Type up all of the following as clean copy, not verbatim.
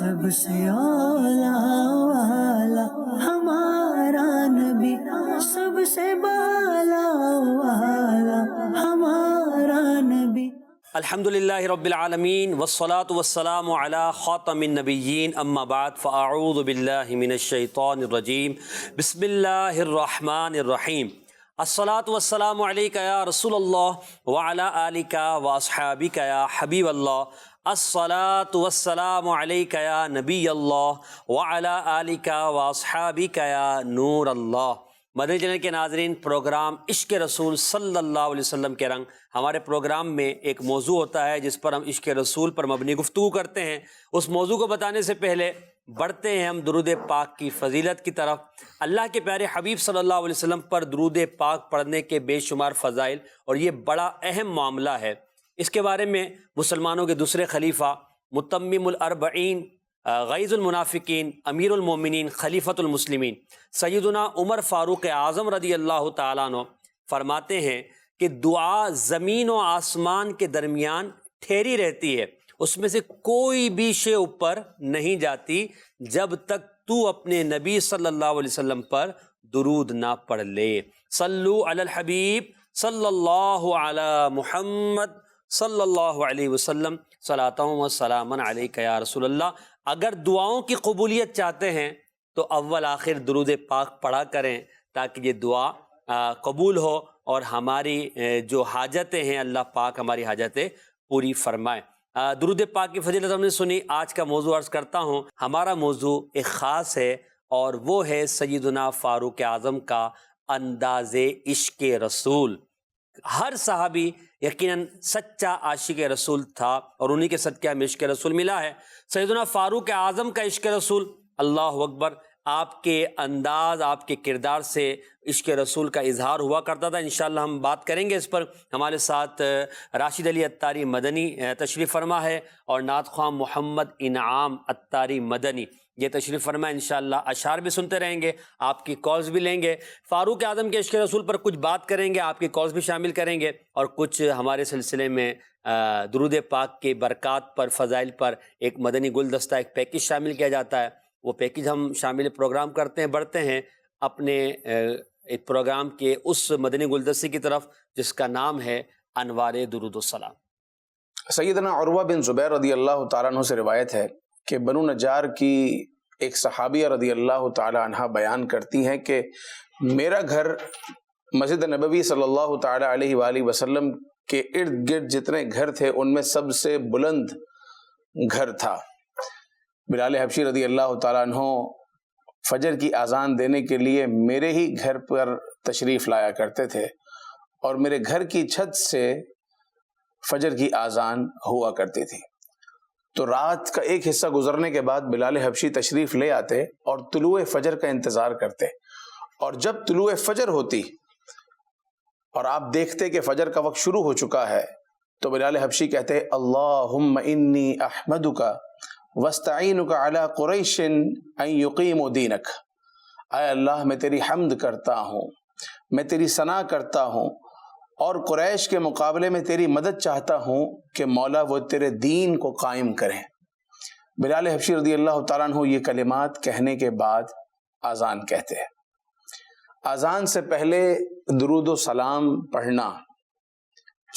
سب سے اولا والا ہمارا نبی، سب سے بالا والا ہمارا نبی۔ الحمدللہ رب العالمین والصلاة والسلام علی خاتم النبیین، اما بعد فاعوذ باللہ من الشیطان الرجیم، بسم اللہ الرحمن الرحیم۔ الصلاة والسلام علیکہ یا رسول اللہ وعلی آلکہ واصحابکہ یا حبیب اللہ۔ الصلاة والسلام علیکہ یا نبی اللہ وعلی آلکہ واصحابکہ یا نور اللہ۔ مدنی چینل کے ناظرین، پروگرام عشق رسول صلی اللہ علیہ وسلم کے رنگ، ہمارے پروگرام میں ایک موضوع ہوتا ہے جس پر ہم عشق رسول پر مبنی گفتگو کرتے ہیں۔ اس موضوع کو بتانے سے پہلے بڑھتے ہیں ہم درود پاک کی فضیلت کی طرف۔ اللہ کے پیارے حبیب صلی اللہ علیہ وسلم پر درود پاک پڑھنے کے بے شمار فضائل، اور یہ بڑا اہم معاملہ ہے۔ اس کے بارے میں مسلمانوں کے دوسرے خلیفہ، متمم الاربعین، غیظ المنافقین، امیر المومنین، خلیفۃ المسلمین، سیدنا عمر فاروق اعظم رضی اللہ تعالیٰ عنہ فرماتے ہیں کہ دعا زمین و آسمان کے درمیان ٹھہری رہتی ہے، اس میں سے کوئی بھی شے اوپر نہیں جاتی جب تک تو اپنے نبی صلی اللہ علیہ وسلم پر درود نہ پڑھ لے۔ صلو علی الحبیب صلی اللہ علی محمد صلی اللہ علیہ وسلم، صلاۃ و سلام علیک یا رسول اللہ۔ اگر دعاؤں کی قبولیت چاہتے ہیں تو اول آخر درود پاک پڑھا کریں تاکہ یہ دعا قبول ہو اور ہماری جو حاجتیں ہیں اللہ پاک ہماری حاجتیں پوری فرمائے۔ درود پاک کی فضیلت ہم نے سنی۔ آج کا موضوع عرض کرتا ہوں۔ ہمارا موضوع ایک خاص ہے اور وہ ہے سیدنا فاروق اعظم کا انداز عشق رسول۔ ہر صحابی یقیناً سچا عاشق رسول تھا اور انہی کے صدقے ہمیں عشق رسول ملا ہے۔ سیدنا فاروق اعظم کا عشق رسول، اللہ اکبر، آپ کے انداز، آپ کے کردار سے عشق رسول کا اظہار ہوا کرتا تھا۔ انشاءاللہ ہم بات کریں گے اس پر۔ ہمارے ساتھ راشد علی عطاری مدنی تشریف فرما ہے اور نعت خواں محمد انعام عطاری مدنی یہ تشریف فرما۔ انشاءاللہ اشعار بھی سنتے رہیں گے، آپ کی کالز بھی لیں گے۔ فاروق اعظم کے عشق رسول پر کچھ بات کریں گے، آپ کی کالز بھی شامل کریں گے، اور کچھ ہمارے سلسلے میں درود پاک کے برکات پر، فضائل پر ایک مدنی گلدستہ، ایک پیکج شامل کیا جاتا ہے۔ وہ پیکج ہم شامل پروگرام کرتے ہیں، بڑھتے ہیں اپنے ایک پروگرام کے اس مدنی گلدستے کی طرف جس کا نام ہے انوار درود السلام۔ سیدنا عروہ بن زبیر رضی اللہ تعالیٰ عنہ سے روایت ہے کہ بنو نجار کی ایک صحابیہ رضی اللہ تعالیٰ عنہ بیان کرتی ہیں کہ میرا گھر مسجد نبوی صلی اللہ تعالیٰ علیہ وآلہ وسلم کے ارد گرد جتنے گھر تھے ان میں سب سے بلند گھر تھا۔ بلال حبشی رضی اللہ تعالیٰ عنہ فجر کی اذان دینے کے لیے میرے ہی گھر پر تشریف لایا کرتے تھے اور میرے گھر کی چھت سے فجر کی اذان ہوا کرتی تھی۔ تو رات کا ایک حصہ گزرنے کے بعد بلال حبشی تشریف لے آتے اور طلوع فجر کا انتظار کرتے، اور جب طلوع فجر ہوتی اور آپ دیکھتے کہ فجر کا وقت شروع ہو چکا ہے تو بلال حبشی کہتے اللہم انی احمدک واستعینک علی قریش ان یقیموا دینک۔ اے اللہ، میں تیری حمد کرتا ہوں، میں تیری ثنا کرتا ہوں اور قریش کے مقابلے میں تیری مدد چاہتا ہوں کہ مولا وہ تیرے دین کو قائم کریں۔ بلال حبشی رضی اللہ تعالیٰ عنہ یہ کلمات کہنے کے بعد اذان کہتے ہیں۔ اذان سے پہلے درود و سلام پڑھنا،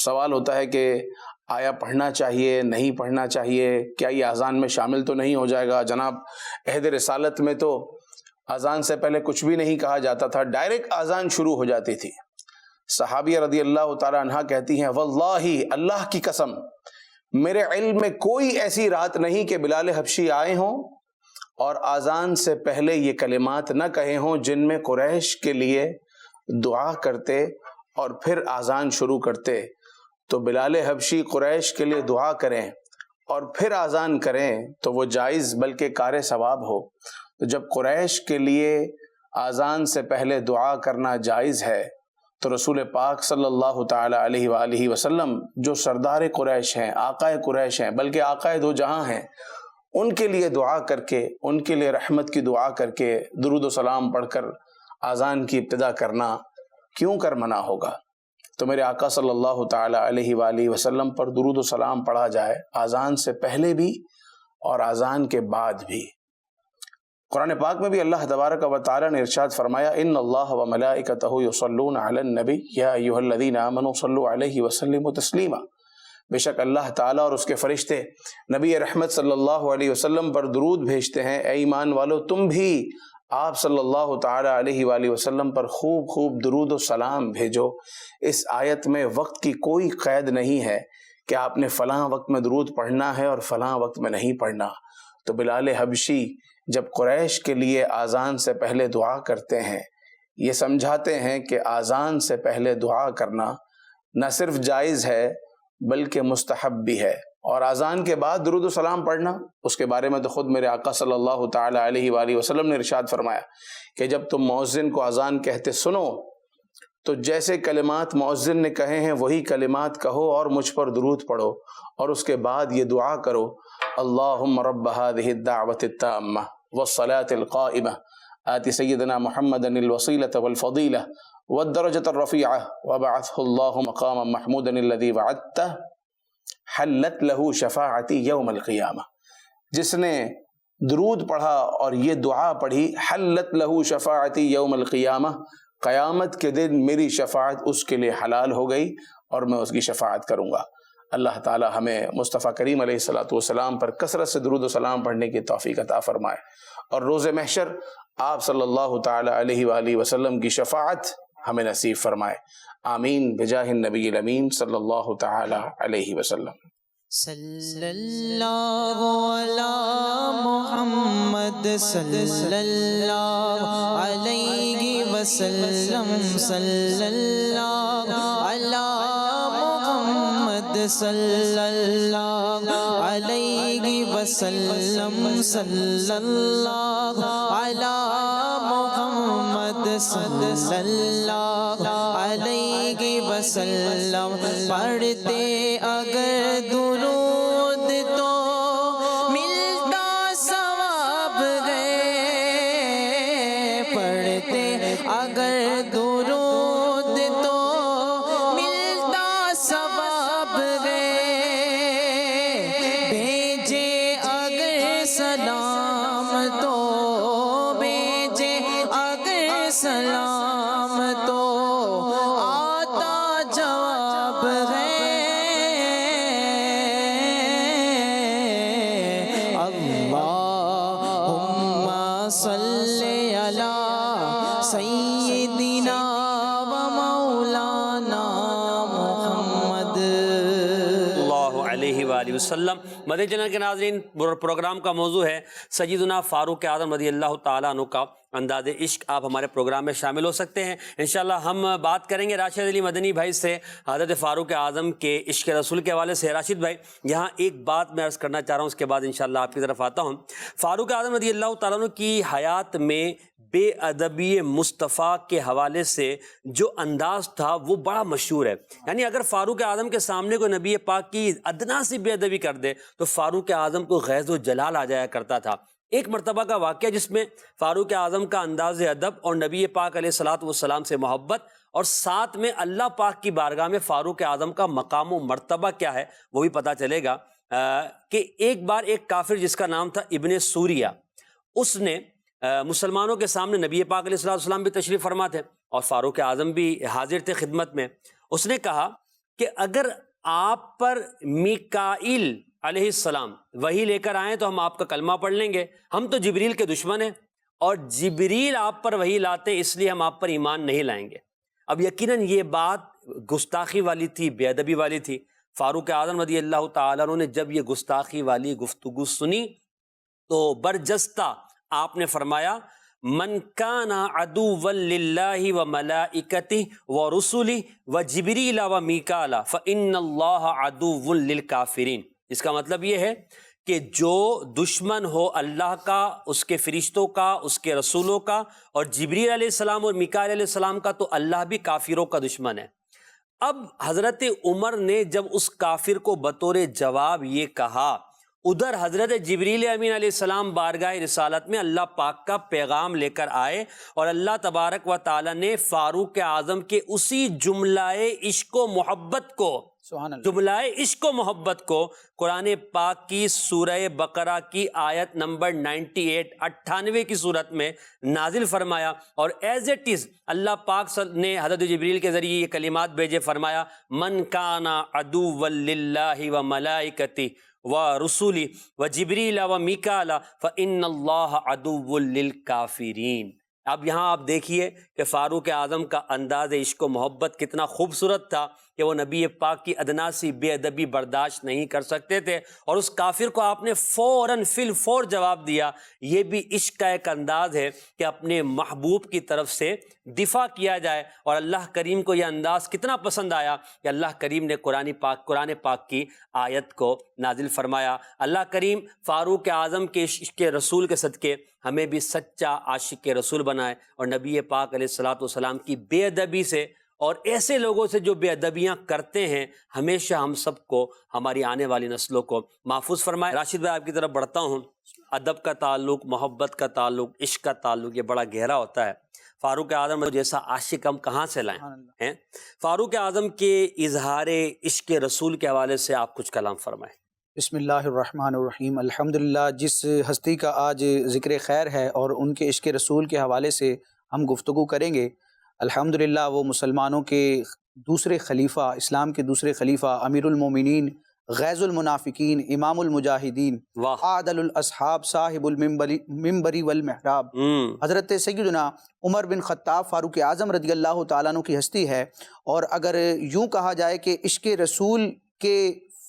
سوال ہوتا ہے کہ آیا پڑھنا چاہیے، نہیں پڑھنا چاہیے، کیا یہ اذان میں شامل تو نہیں ہو جائے گا؟ جناب عہد رسالت میں تو اذان سے پہلے کچھ بھی نہیں کہا جاتا تھا، ڈائریکٹ اذان شروع ہو جاتی تھی۔ صحابیہ رضی اللہ تعالیٰ عنہ کہتی ہیں واللہ، اللہ کی قسم، میرے علم میں کوئی ایسی رات نہیں کہ بلال حبشی آئے ہوں اور اذان سے پہلے یہ کلمات نہ کہے ہوں جن میں قریش کے لیے دعا کرتے اور پھر اذان شروع کرتے۔ تو بلال حبشی قریش کے لیے دعا کریں اور پھر اذان کریں تو وہ جائز بلکہ کار ثواب ہو۔ تو جب قریش کے لیے اذان سے پہلے دعا کرنا جائز ہے تو رسول پاک صلی اللہ تعالی علیہ وآلہ وسلم جو سردار قریش ہیں، آقا قریش ہیں، بلکہ آقا دو جہاں ہیں، ان کے لیے دعا کر کے، ان کے لیے رحمت کی دعا کر کے درود و سلام پڑھ کر اذان کی ابتدا کرنا کیوں کر منع ہوگا؟ تو میرے آقا صلی اللہ تعالی علیہ وآلہ وسلم پر درود و سلام پڑھا جائے اذان سے پہلے بھی اور اذان کے بعد بھی۔ قرآن پاک میں بھی اللہ تبارک و تعالی نے ارشاد فرمایا ان اللہ و ملائکتہ یصلون علی النبی یا ایھا الذین آمنوا صلوا علیہ وسلموا تسلیما، بے شک اللہ تعالیٰ اور اس کے فرشتے نبی رحمت صلی اللہ علیہ وسلم پر درود بھیجتے ہیں۔ اے ایمان والو تم بھی آپ صلی اللہ تعالی علیہ وآلہ وسلم پر خوب خوب درود و سلام بھیجو۔ اس آیت میں وقت کی کوئی قید نہیں ہے کہ آپ نے فلاں وقت میں درود پڑھنا ہے اور فلاں وقت میں نہیں پڑھنا۔ تو بلال حبشی جب قریش کے لیے اذان سے پہلے دعا کرتے ہیں، یہ سمجھاتے ہیں کہ اذان سے پہلے دعا کرنا نہ صرف جائز ہے بلکہ مستحب بھی ہے، اور اذان کے بعد درود و سلام پڑھنا اس کے بارے میں تو خود میرے آقا صلی اللہ تعالی علیہ وآلہ وسلم نے ارشاد فرمایا کہ جب تم مؤذن کو اذان کہتے سنو تو جیسے کلمات مؤذن نے کہے ہیں وہی کلمات کہو اور مجھ پر درود پڑھو، اور اس کے بعد یہ دعا کرو اللہم رب هذه الدعوة التامة والصلاة القائمة آت سیدنا محمد الوسیلة والفضیلة والدرجة الرفیعة وبعثه اللہ مقاما محمودا الذی وعدته حلت له شفاعتی یوم القیامہ۔ جس نے درود پڑھا اور یہ دعا پڑھی حلت له شفاعتی یوم القیامہ، قیامت کے دن میری شفاعت اس کے لیے حلال ہو گئی اور میں اس کی شفاعت کروں گا۔ اللہ تعالی ہمیں مصطفیٰ کریم علیہ الصلوۃ والسلام پر کثرت سے درود و سلام پڑھنے کی توفیق عطا فرمائے، اور روز محشر آپ صلی اللہ تعالی علیہ وآلہ وسلم کی شفاعت ہمیں نصیب فرمائے، آمین بجاہ النبی الامین صلی اللہ تعالی علیہ وسلم۔ صلی اللہ علی محمد صلی اللہ علیہ وسلم، صلی اللہ علی محمد صلی اللہ علیہ وسلم، صلی اللہ علی محمد صلی اللہ علیہ وسلم۔ پڑھتے اگر درود تو ملتا ثواب ہے، پڑھتے اگر درود تو ملتا ثواب ہے، بھیجے اگر سلام تو بھیجے اگر سلام تو آتا جواب ہے۔ اللہم صلی علی سیدنا و مولانا محمد۔ اللہ علیہ وآلہ وسلم۔ مدنی چینل کے ناظرین، پروگرام کا موضوع ہے سیدنا فاروق اعظم رضی اللہ تعالیٰ عنہ کا انداز عشق۔ آپ ہمارے پروگرام میں شامل ہو سکتے ہیں۔ انشاءاللہ ہم بات کریں گے راشد علی مدنی بھائی سے حضرت فاروق اعظم کے عشق رسول کے حوالے سے۔ راشد بھائی، یہاں ایک بات میں عرض کرنا چاہ رہا ہوں، اس کے بعد انشاءاللہ آپ کی طرف آتا ہوں۔ فاروق اعظم رضی اللہ تعالیٰ عنہ کی حیات میں بے ادبی مصطفیٰ کے حوالے سے جو انداز تھا وہ بڑا مشہور ہے۔ یعنی اگر فاروق اعظم کے سامنے کوئی نبی پاک کی ادنا سی بے ادبی کر دے تو فاروق اعظم کو غیظ و جلال آ جایا کرتا تھا۔ ایک مرتبہ کا واقعہ جس میں فاروق اعظم کا انداز ادب اور نبی پاک علیہ الصلوۃ والسلام سے محبت، اور ساتھ میں اللہ پاک کی بارگاہ میں فاروق اعظم کا مقام و مرتبہ کیا ہے وہ بھی پتہ چلے گا۔ کہ ایک بار ایک کافر جس کا نام تھا ابن سوریہ، اس نے مسلمانوں کے سامنے نبی پاک علیہ الصلوۃ والسلام بھی تشریف فرما تھے اور فاروق اعظم بھی حاضر تھے خدمت میں۔ اس نے کہا کہ اگر آپ پر میکائیل علیہ السلام وہی لے کر آئیں تو ہم آپ کا کلمہ پڑھ لیں گے، ہم تو جبریل کے دشمن ہیں، اور جبریل آپ پر وہی لاتے اس لیے ہم آپ پر ایمان نہیں لائیں گے۔ اب یقیناً یہ بات گستاخی والی تھی، بے ادبی والی تھی۔ فاروق اعظم رضی اللہ تعالیٰ عنہ نے جب یہ گستاخی والی گفتگو سنی تو برجستہ آپ نے فرمایا من کان عدوا للہ و ملائکتہ و رسلہ و جبریل و میکائیل فإن اللہ عدو للکافرین۔ اس کا مطلب یہ ہے کہ جو دشمن ہو اللہ کا، اس کے فرشتوں کا، اس کے رسولوں کا، اور جبریل علیہ السلام اور میکائیل علیہ السلام کا، تو اللہ بھی کافروں کا دشمن ہے۔ اب حضرت عمر نے جب اس کافر کو بطور جواب یہ کہا، ادھر حضرت جبریل امین علیہ السلام بارگاہ رسالت میں اللہ پاک کا پیغام لے کر آئے، اور اللہ تبارک و تعالیٰ نے فاروق اعظم کے اسی جملہ عشق و محبت کو، سبحان اللہ، جملہ عشق و محبت کو قرآن پاک کی سورہ بقرہ کی آیت نمبر 98 کی صورت میں نازل فرمایا، اور ایز اٹ از اللہ پاک نے حضرت جبریل کے ذریعے یہ کلمات بھیجے، فرمایا من کان عدوا للہ و ملائکتہ و رسولی و جبریل و میکال فإن اللہ عدو للکافرین۔ اب یہاں آپ دیکھیے کہ فاروق اعظم کا انداز عشق و محبت کتنا خوبصورت تھا کہ وہ نبی پاک کی ادنا سی بے ادبی برداشت نہیں کر سکتے تھے، اور اس کافر کو آپ نے فوراً فی الفور جواب دیا۔ یہ بھی عشق کا ایک انداز ہے کہ اپنے محبوب کی طرف سے دفاع کیا جائے، اور اللہ کریم کو یہ انداز کتنا پسند آیا کہ اللہ کریم نے قرآن پاک کی آیت کو نازل فرمایا۔ اللہ کریم فاروق اعظم کے عشق رسول کے صدقے ہمیں بھی سچا عاشق رسول بنائے، اور نبی پاک علیہ الصلوۃ والسلام کی بے ادبی سے اور ایسے لوگوں سے جو بے ادبیاں کرتے ہیں ہمیشہ ہم سب کو، ہماری آنے والی نسلوں کو محفوظ فرمائے۔ راشد بھائی آپ کی طرف بڑھتا ہوں۔ ادب کا تعلق، محبت کا تعلق، عشق کا تعلق یہ بڑا گہرا ہوتا ہے۔ فاروق اعظم جیسا عاشق ہم کہاں سے لائیں ہیں؟ فاروق اعظم کے اظہار عشق رسول کے حوالے سے آپ کچھ کلام فرمائیں۔ بسم اللہ الرحمن الرحیم۔ الحمدللہ، جس ہستی کا آج ذکر خیر ہے اور ان کے عشق رسول کے حوالے سے ہم گفتگو کریں گے، الحمدللہ وہ مسلمانوں کے دوسرے خلیفہ، اسلام کے دوسرے خلیفہ، امیر المومنین، غیظ المنافقین، امام المجاہدین، عادل الاصحاب، صاحب المنبر والمحراب، حضرت سیدنا عمر بن خطاب فاروق اعظم رضی اللہ تعالیٰ عنہ کی ہستی ہے۔ اور اگر یوں کہا جائے کہ عشق رسول کے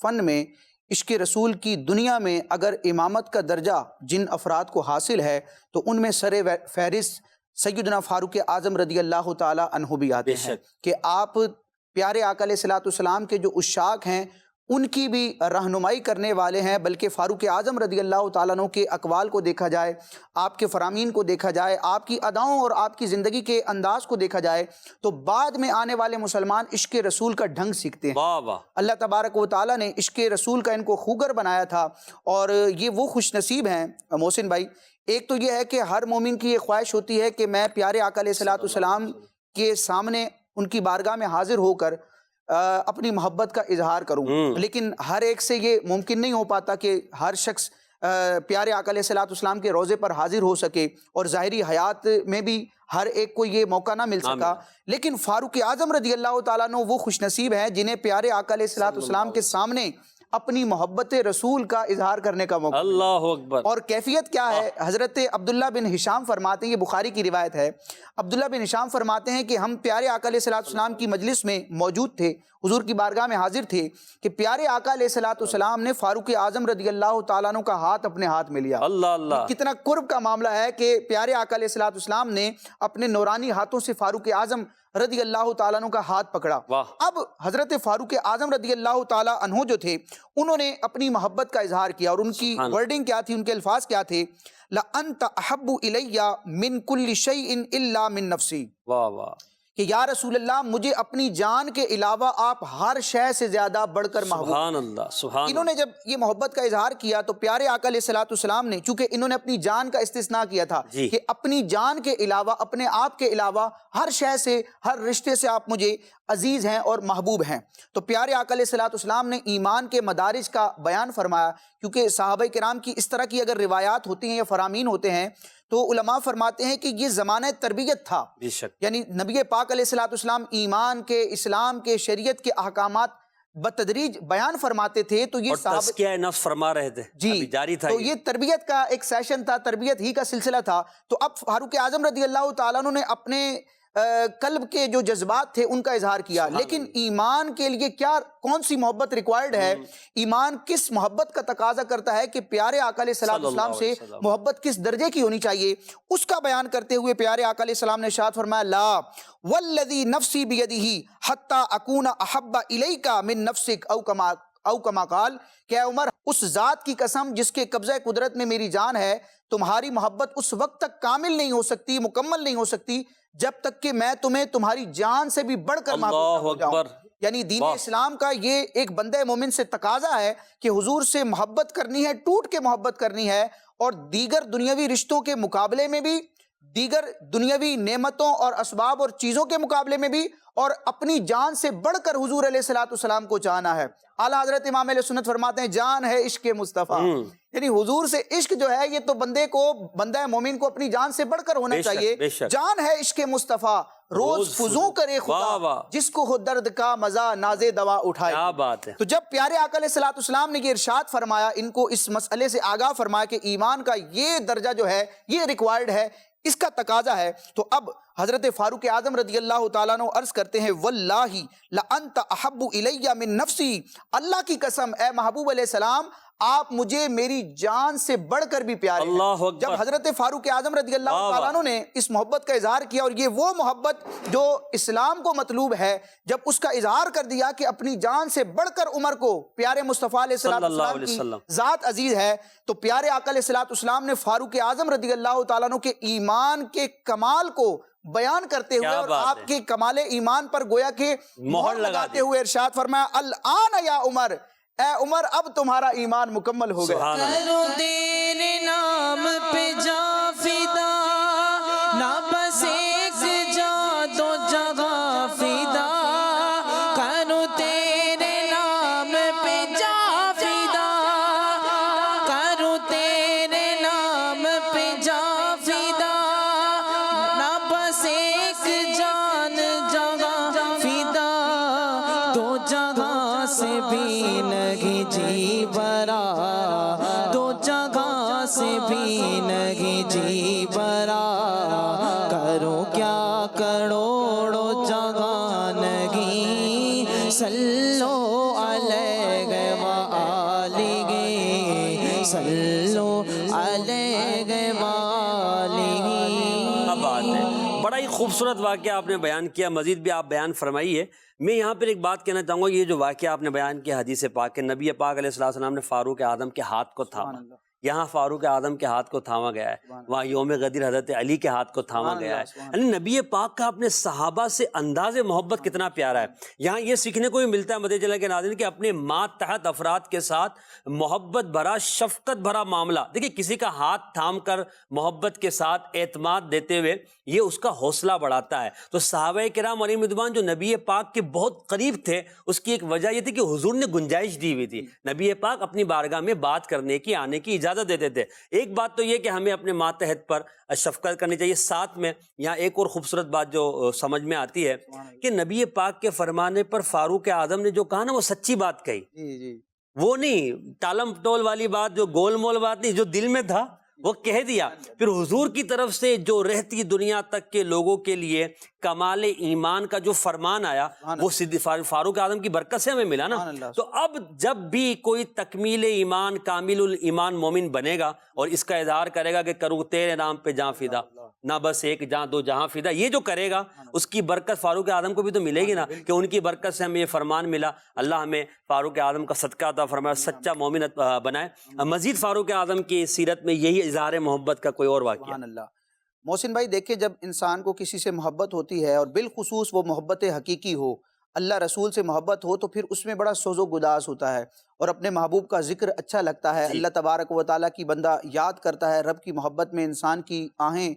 فن میں، عشق رسول کی دنیا میں اگر امامت کا درجہ جن افراد کو حاصل ہے تو ان میں سر فہرست سیدنا فاروق اعظم رضی اللہ تعالی عنہ بھی آتے ہیں، کہ آپ پیارے آقا علیہ الصلوۃ والسلام کے جو عشاق ہیں ان کی بھی رہنمائی کرنے والے ہیں، بلکہ فاروق اعظم رضی اللہ تعالیٰ عنہ کے اقوال کو دیکھا جائے، آپ کے فرامین کو دیکھا جائے، آپ کی اداؤں اور آپ کی زندگی کے انداز کو دیکھا جائے تو بعد میں آنے والے مسلمان عشق رسول کا ڈھنگ سیکھتے ہیں۔ اللہ تبارک و تعالیٰ نے عشق رسول کا ان کو خوگر بنایا تھا، اور یہ وہ خوش نصیب ہیں محسن بھائی۔ ایک تو یہ ہے کہ ہر مومن کی یہ خواہش ہوتی ہے کہ میں پیارے آقا علیہ الصلوۃ والسلام کے سامنے ان کی بارگاہ میں حاضر ہو کر اپنی محبت کا اظہار کروں، لیکن ہر ایک سے یہ ممکن نہیں ہو پاتا کہ ہر شخص پیارے آقا علیہ الصلوۃ والسلام کے روضے پر حاضر ہو سکے، اور ظاہری حیات میں بھی ہر ایک کو یہ موقع نہ مل سکا۔ لیکن فاروق اعظم رضی اللہ تعالیٰ عنہ وہ خوش نصیب ہیں جنہیں پیارے آقا علیہ الصلوۃ والسلام کے سامنے اپنی محبت رسول کا اظہار کرنے کا موقع۔ اللہ اکبر۔ اور کیفیت کیا ہے؟ حضرت عبداللہ بن ہشام فرماتے ہیں، یہ بخاری کی روایت ہے، عبداللہ بن ہشام فرماتے ہیں کہ ہم پیارے آقا علیہ الصلوۃ والسلام کی مجلس میں موجود تھے، حضور کی بارگاہ میں حاضر تھے، کہ پیارے آقا علیہ الصلوۃ والسلام نے فاروق اعظم رضی اللہ تعالیٰ عنہ کا ہاتھ اپنے ہاتھ میں لیا۔ اللہ اللہ، کتنا قرب کا معاملہ ہے کہ پیارے آقا علیہ الصلوۃ والسلام نے اپنے نورانی ہاتھوں سے فاروق اعظم رضی اللہ تعالیٰ عنہ کا ہاتھ پکڑا۔ اب حضرت فاروق اعظم رضی اللہ تعالیٰ عنہ جو تھے انہوں نے اپنی محبت کا اظہار کیا، اور ان کی ورڈنگ کیا تھی، ان کے الفاظ کیا تھے؟ لَأَنْتَ أَحَبُّ إِلَيَّ مِنْ كُلِّ شَيْءٍ إِلَّا مِنْ نَفْسِي، واہ واہ، کہ یا رسول اللہ مجھے اپنی جان کے علاوہ آپ ہر شے سے زیادہ بڑھ کر محبوب۔ سبحان اللہ، سبحان انہوں نے جب یہ محبت کا اظہار کیا تو پیارے آقا علیہ الصلوۃ والسلام نے، چونکہ انہوں نے اپنی جان کا استثناء کیا تھا کہ اپنی جان کے علاوہ، اپنے آپ کے علاوہ ہر شے سے، ہر رشتے سے آپ مجھے عزیز ہیں اور محبوب ہیں، تو پیارے آقا علیہ الصلوۃ والسلام نے ایمان کے مدارج کا بیان فرمایا، کیونکہ صحابہ کرام کی اس طرح کی اگر روایات ہوتی ہیں یا فرامین ہوتے ہیں تو علماء فرماتے ہیں کہ یہ زمانہ تربیت تھا، یعنی نبی پاک علیہ الصلوۃ والسلام ایمان کے، اسلام کے، شریعت کے احکامات بتدریج بیان فرماتے تھے، تو یہ تزکیہ نفس فرما رہے تھے، جی جاری تھا، تو یہ تربیت کا ایک سیشن تھا، تربیت ہی کا سلسلہ تھا۔ تو اب فاروق اعظم رضی اللہ تعالیٰ عنہ نے اپنے قلب کے جو جذبات تھے ان کا اظہار کیا، لیکن ایمان کے لیے کون سی محبت ریکوائرڈ ہے، ایمان کس محبت کا تقاضا کرتا ہے کہ پیارے آقا علیہ الصلوۃ والسلام سے محبت کس درجے کی ہونی چاہیے، اس کا بیان کرتے ہوئے پیارے آقا علیہ السلام نے ارشاد فرمایا، لا والذی نفسی بیدہ حتی اکون احب الیک من نفسک او کما قال، کہ اے عمر اس ذات کی قسم جس کے قبضہ قدرت میں میری جان ہے، تمہاری محبت اس وقت تک کامل نہیں ہو سکتی، مکمل نہیں ہو سکتی جب تک کہ میں تمہیں تمہاری جان سے بھی بڑھ کر محبوب نہ ہو جاؤں۔ یعنی دین واہ۔ اسلام کا یہ ایک بندہ مومن سے تقاضا ہے کہ حضور سے محبت کرنی ہے، ٹوٹ کے محبت کرنی ہے، اور دیگر دنیاوی رشتوں کے مقابلے میں بھی، دیگر دنیاوی نعمتوں اور اسباب اور چیزوں کے مقابلے میں بھی، اور اپنی جان سے بڑھ کر حضور علیہ الصلوۃ والسلام کو چاہنا ہے۔ اعلیٰ حضرت امام اہل سنت فرماتے ہیں جان ہے عشق مصطفیٰ، یعنی حضور سے عشق جو ہے یہ تو بندہ مومن کو اپنی جان سے بڑھ کر ہونا بے شک، چاہیے۔ بے شک۔ جان ہے عشق مصطفیٰ روز فضوں کرے واہ خدا، واہ، جس کو ہو درد کا مزہ نازے دوا اٹھائے۔ کیا بات ہے۔ تو جب پیارے آقا علیہ الصلوۃ والسلام نے یہ ارشاد فرمایا، ان کو اس مسئلے سے آگاہ فرمایا کہ ایمان کا یہ درجہ جو ہے یہ ریکوائرڈ ہے، اس کا تقاضا ہے، تو اب حضرت فاروق اعظم رضی اللہ تعالیٰ عنہ عرض کرتے ہیں واللہ لانت احب الی من نفسی، اللہ کی قسم اے محبوب علیہ السلام آپ مجھے میری جان سے بڑھ کر بھی پیارے ہیں۔ اللہ اکبر۔ جب حضرت فاروق اعظم رضی اللہ تعالیٰ عنہ نے اس محبت کا اظہار کیا، اور یہ وہ محبت جو اسلام کو مطلوب ہے، جب اس کا اظہار کر دیا کہ اپنی جان سے بڑھ کر عمر کو پیارے مصطفیٰ علیہ صلی اللہ السلام علیہ کی وسلم ذات عزیز ہے، تو پیارے آقا علیہ السلام نے فاروق اعظم رضی اللہ تعالیٰ عنہ کے ایمان کے کمال کو بیان کرتے ہوئے کیا اور بات آپ ہے۔ کے کمال ایمان پر گویا کہ مہر لگا لگاتے دی۔ ہوئے ارشاد فرمایا الآن یا عمر، اے عمر اب تمہارا ایمان مکمل ہو گیا۔ سبحان اللہ۔ کرو تیرے نام پہ جا فدا، نہ بس ایک جا دو جگہ فدا، کرو تیرے نام پہ جا فدا، کرو تیرے نام پہ جا فدا، نہ بس ایک جان جگہ فدا، دو جگہ سے بھی نہیں جی برا، دو جگہ سے بھی نہیں جی برا، کرو کیا کروڑوں جگہ نہیں، صلو علیہ وآلہ، صلو علیہ وآلہ۔ کیا بات ہے، بڑا ہی خوبصورت واقعہ آپ نے بیان کیا، مزید بھی آپ بیان فرمائیے۔ میں یہاں پر ایک بات کہنا چاہوں گا، یہ جو واقعہ آپ نے بیان کیا حدیث پاک کے، نبی پاک علیہ السلام نے فاروق اعظم کے ہاتھ کو تھاما، یہاں فاروق اعظم کے ہاتھ کو تھاما گیا ہے، وہاں یوم غدیر حضرت علی کے ہاتھ کو تھاما گیا ہے۔ یعنی نبی پاک کا اپنے صحابہ سے انداز محبت کتنا پیارا ہے۔ یہاں یہ سیکھنے کو بھی ملتا ہے مدعی چلا کے ناظرین کہ اپنے ماتحت افراد کے ساتھ محبت بھرا، شفقت بھرا معاملہ، دیکھیں کسی کا ہاتھ تھام کر محبت کے ساتھ اعتماد دیتے ہوئے یہ اس کا حوصلہ بڑھاتا ہے۔ تو صحابہ کرام علیہ رضوان جو نبی پاک کے بہت قریب تھے، اس کی ایک وجہ یہ تھی کہ حضور نے گنجائش دی ہوئی تھی، نبی پاک اپنی بارگاہ میں بات کرنے کی، آنے کی اجازت دیتے تھے۔ ایک بات تو یہ کہ ہمیں اپنے ماتحت پر شفقت کرنی چاہیے، ساتھ میں یہاں ایک اور خوبصورت بات جو سمجھ میں آتی ہے کہ نبی پاک کے فرمانے پر فاروق اعظم نے جو کہا نا وہ سچی بات کہی، وہ نہیں ٹالم ٹول والی بات، جو گول مول بات نہیں، جو دل میں تھا وہ کہہ دیا۔ پھر حضور کی طرف سے جو رہتی دنیا تک کے لوگوں کے لیے کمال ایمان کا جو فرمان آیا، وہ فاروق اعظم کی برکت سے ہمیں ملا نا۔ تو اب جب بھی کوئی تکمیل ایمان، کامل الایمان مومن بنے گا اور اس کا اظہار کرے گا کہ کروں تیرے نام پہ جاں فدا، نہ بس ایک جہاں دو جہاں فدا، یہ جو کرے گا اس کی برکت فاروق اعظم کو بھی تو ملے گی نا، کہ ان کی برکت سے ہمیں یہ فرمان ملا۔ اللہ ہمیں فاروق اعظم کا صدقہ عطا فرمائے، سچا مومن بنائے۔ مزید فاروق اعظم کی سیرت میں یہی اظہار محبت کا کوئی اور واقعہ؟ سبحان اللہ۔ محسن بھائی دیکھیں، جب انسان کو کسی سے محبت ہوتی ہے اور بالخصوص وہ محبت حقیقی ہو، اللہ رسول سے محبت ہو، تو پھر اس میں بڑا سوز و گداز ہوتا ہے اور اپنے محبوب کا ذکر اچھا لگتا ہے، اللہ تبارک و تعالیٰ کی بندہ یاد کرتا ہے۔ رب کی محبت میں انسان کی آہیں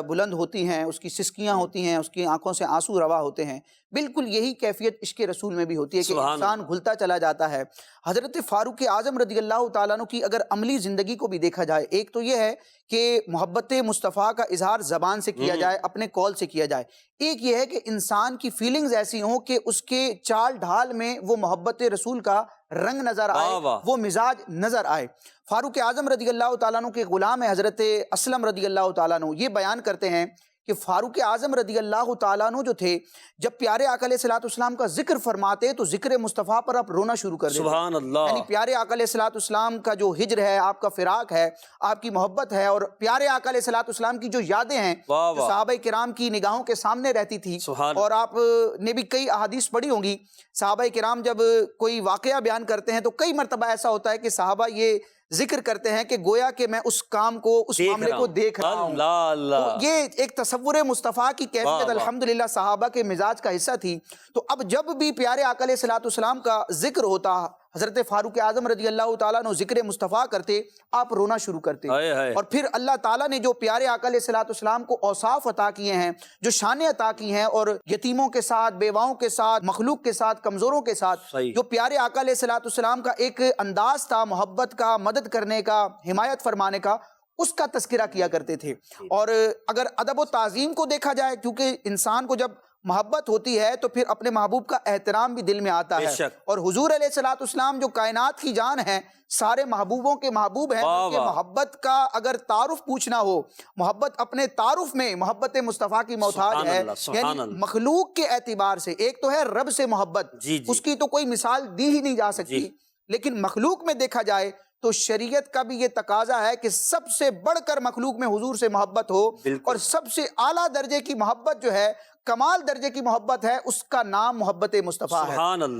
بلند ہوتی ہیں، اس کی سسکیاں ہوتی ہیں، اس کی آنکھوں سے آنسو روا ہوتے ہیں۔ بالکل یہی کیفیت عشق رسول میں بھی ہوتی ہے کہ انسان گھلتا چلا جاتا ہے۔ حضرت فاروق اعظم رضی اللہ تعالیٰ عنہ کی اگر عملی زندگی کو بھی دیکھا جائے، ایک تو یہ ہے کہ محبت مصطفیٰ کا اظہار زبان سے کیا جائے، اپنے قول سے کیا جائے، ایک یہ ہے کہ انسان کی فیلنگز ایسی ہوں کہ اس کے چال ڈھال میں وہ محبت رسول کا رنگ نظر آئے، وہ مزاج نظر آئے۔ فاروق اعظم رضی اللہ تعالیٰ عنہ کے غلام ہے حضرت اسلم رضی اللہ تعالیٰ عنہ، یہ بیان کرتے ہیں کہ فاروق اعظم رضی اللہ تعالیٰ عنہ جو تھے، جب پیارے آقا علیہ السلام کا ذکر فرماتے تو ذکر مصطفیٰ پر آپ رونا شروع کر دیتے۔ سبحان اللہ۔ یعنی پیارے آقا علیہ السلام کا جو ہجر ہے، آپ کا فراق ہے، آپ کی محبت ہے، اور پیارے آقا علیہ السلام کی جو یادیں ہیں جو صحابہ کرام کی نگاہوں کے سامنے رہتی تھی، اور آپ نے بھی کئی احادیث پڑھی ہوں گی، صحابہ کرام جب کوئی واقعہ بیان کرتے ہیں تو کئی مرتبہ ایسا ہوتا ہے کہ صحابہ یہ ذکر کرتے ہیں کہ گویا کہ میں اس کام کو، اس معاملے کو دیکھ رہا ہوں۔ اللہ اللہ، تو یہ ایک تصور مصطفیٰ کی کیفیت الحمدللہ صحابہ کے مزاج کا حصہ تھی۔ تو اب جب بھی پیارے آقا علیہ الصلوۃ والسلام کا ذکر ہوتا، حضرت فاروق اعظم رضی اللہ تعالیٰ عنہ ذکر مصطفیٰ کرتے، آپ رونا شروع کرتے۔ اور پھر اللہ تعالیٰ نے جو پیارے آقا علیہ الصلوۃ والسلام کو اوصاف عطا کیے ہیں، جو شانیں عطا کی ہیں، اور یتیموں کے ساتھ، بیواؤں کے ساتھ، مخلوق کے ساتھ، کمزوروں کے ساتھ جو پیارے آقا علیہ الصلوۃ والسلام کا ایک انداز تھا محبت کا، مدد کرنے کا، حمایت فرمانے کا، اس کا تذکرہ کیا کرتے تھے۔ اور اگر ادب و تعظیم کو دیکھا جائے، کیونکہ انسان کو جب محبت ہوتی ہے تو پھر اپنے محبوب کا احترام بھی دل میں آتا ہے، اور حضور علیہ الصلوۃ والسلام جو کائنات کی جان ہے، سارے محبوبوں کے محبوب ہیں، کہ محبت کا اگر تعارف پوچھنا ہو، محبت اپنے تعارف میں محبت مصطفیٰ کی محتاج ہے، یعنی مخلوق کے اعتبار سے۔ ایک تو ہے رب سے محبت، اس کی تو کوئی مثال دی ہی نہیں جا سکتی، لیکن مخلوق میں دیکھا جائے تو شریعت کا بھی یہ تقاضا ہے کہ سب سے بڑھ کر مخلوق میں حضور سے محبت ہو، اور سب سے اعلیٰ درجے کی محبت جو ہے، کمال درجے کی محبت ہے، اس کا نام محبت مصطفیٰ ہے۔